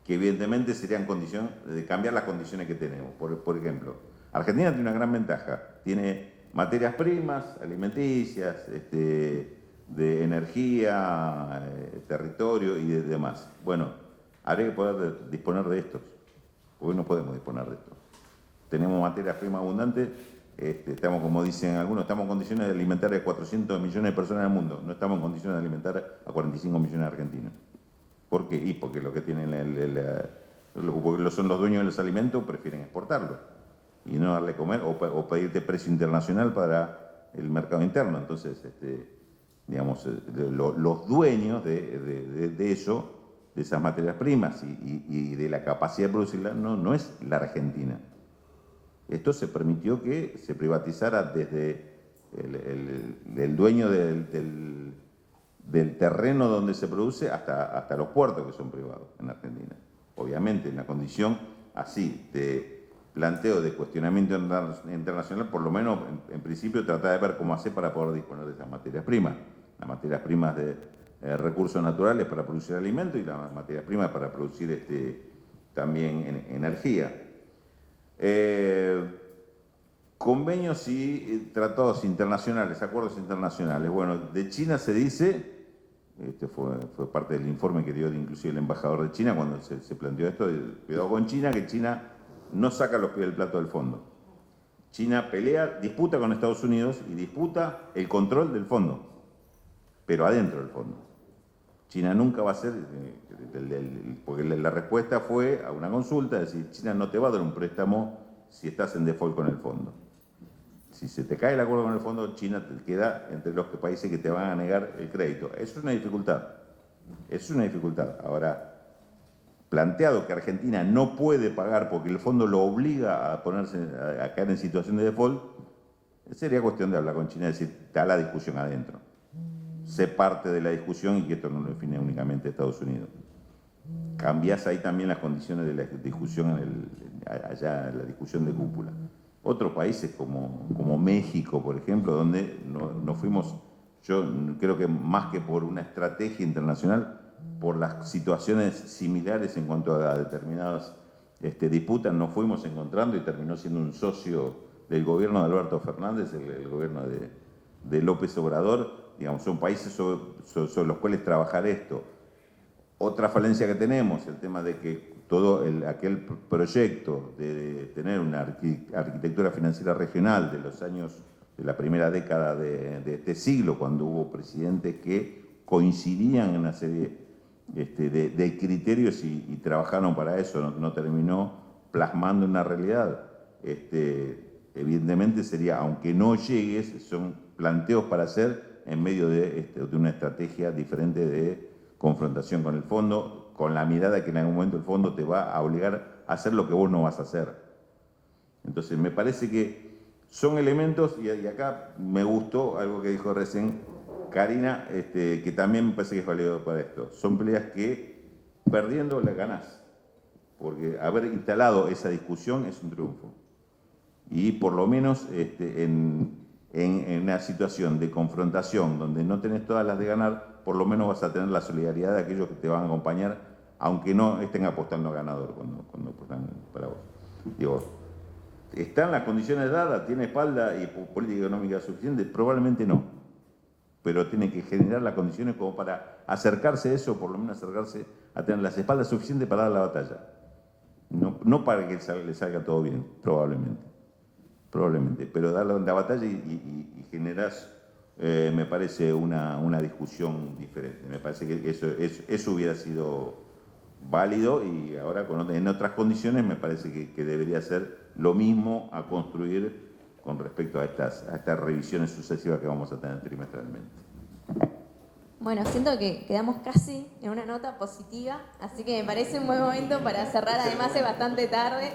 que evidentemente serían condición de cambiar las condiciones que tenemos. Por ejemplo, Argentina tiene una gran ventaja, tiene materias primas, alimenticias, de energía, territorio y demás. Bueno, habría que poder disponer de estos. Hoy no podemos disponer de esto. Tenemos materias primas abundantes, estamos, como dicen algunos, estamos en condiciones de alimentar a 400 millones de personas en el mundo. No estamos en condiciones de alimentar a 45 millones de argentinos. ¿Por qué? Y porque lo que tienen porque son los dueños de los alimentos prefieren exportarlo y no darle comer o pedirte precio internacional para el mercado interno. Entonces, digamos, los dueños de eso, de esas materias primas y de la capacidad de producirla, no es la Argentina. Esto se permitió que se privatizara desde el dueño del terreno donde se produce hasta los puertos que son privados en Argentina. Obviamente, en la condición así de planteo de cuestionamiento internacional, por lo menos en principio tratar de ver cómo hacer para poder disponer de esas materias primas. Las materias primas de recursos naturales para producir alimentos y las materias primas para producir también energía. Convenios y tratados internacionales, acuerdos internacionales. Bueno, de China se dice, fue parte del informe que dio inclusive el embajador de China cuando se planteó esto, cuidado con China, que China no saca los pies del plato del fondo. China disputa con Estados Unidos y disputa el control del fondo, pero adentro del fondo. China nunca va a ser, porque la respuesta fue a una consulta, es decir, China no te va a dar un préstamo si estás en default con el fondo. Si se te cae el acuerdo con el fondo, China te queda entre los países que te van a negar el crédito. Eso es una dificultad. Eso es una dificultad. Ahora, planteado que Argentina no puede pagar porque el fondo lo obliga a caer en situación de default, sería cuestión de hablar con China y decir, está la discusión adentro. Sé parte de la discusión y que esto no lo define únicamente Estados Unidos. Cambiás ahí también las condiciones de la discusión allá en la discusión de cúpula. Otros países como México, por ejemplo, donde no fuimos, yo creo que más que por una estrategia internacional, por las situaciones similares en cuanto a determinadas disputas, nos fuimos encontrando y terminó siendo un socio del gobierno de Alberto Fernández, el gobierno de López Obrador. Digamos, son países sobre los cuales trabajar esto. Otra falencia que tenemos, el tema de que todo aquel proyecto de tener una arquitectura financiera regional de los años de la primera década de este siglo, cuando hubo presidentes que coincidían en una serie de criterios y trabajaron para eso, no terminó plasmando una realidad. Evidentemente sería, aunque no llegues, son planteos para hacer en medio de una estrategia diferente de confrontación con el fondo, con la mirada que en algún momento el fondo te va a obligar a hacer lo que vos no vas a hacer. Entonces, me parece que son elementos, y acá me gustó algo que dijo recién Karina, que también me parece que es válido para esto. Son peleas que perdiendo las ganás, porque haber instalado esa discusión es un triunfo. Y por lo menos en una situación de confrontación donde no tenés todas las de ganar, por lo menos vas a tener la solidaridad de aquellos que te van a acompañar, aunque no estén apostando a ganador cuando apuestan para vos. Digo, ¿están las condiciones dadas? ¿Tiene espalda y política económica suficiente? Probablemente no, pero tiene que generar las condiciones como para acercarse a eso, por lo menos acercarse a tener las espaldas suficientes para dar la batalla. No para que le salga todo bien, probablemente, pero dar la batalla y generás, me parece, una discusión diferente. Me parece que eso hubiera sido válido, y ahora en otras condiciones me parece que debería ser lo mismo a construir con respecto a estas revisiones sucesivas que vamos a tener trimestralmente. Bueno, siento que quedamos casi en una nota positiva, así que me parece un buen momento para cerrar, además es bastante tarde.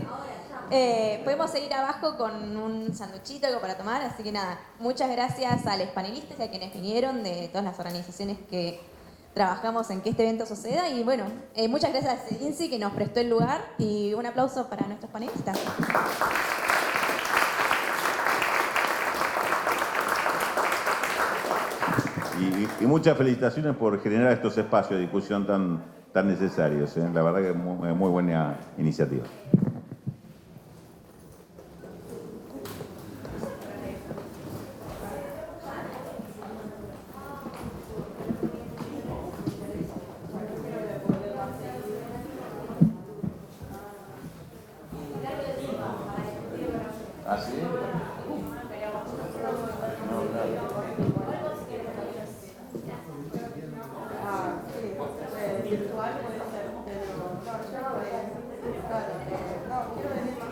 Podemos seguir abajo con un sanduchito, algo para tomar, así que nada, muchas gracias a los panelistas y a quienes vinieron de todas las organizaciones que trabajamos en que este evento suceda, y bueno, muchas gracias a INSI que nos prestó el lugar, y un aplauso para nuestros panelistas. Y muchas felicitaciones por generar estos espacios de discusión tan necesarios. La verdad que es muy buena iniciativa. ¿Ah, sí? Virtual puede ser, pero no, yo no voy a... Claro, no, quiero venir más.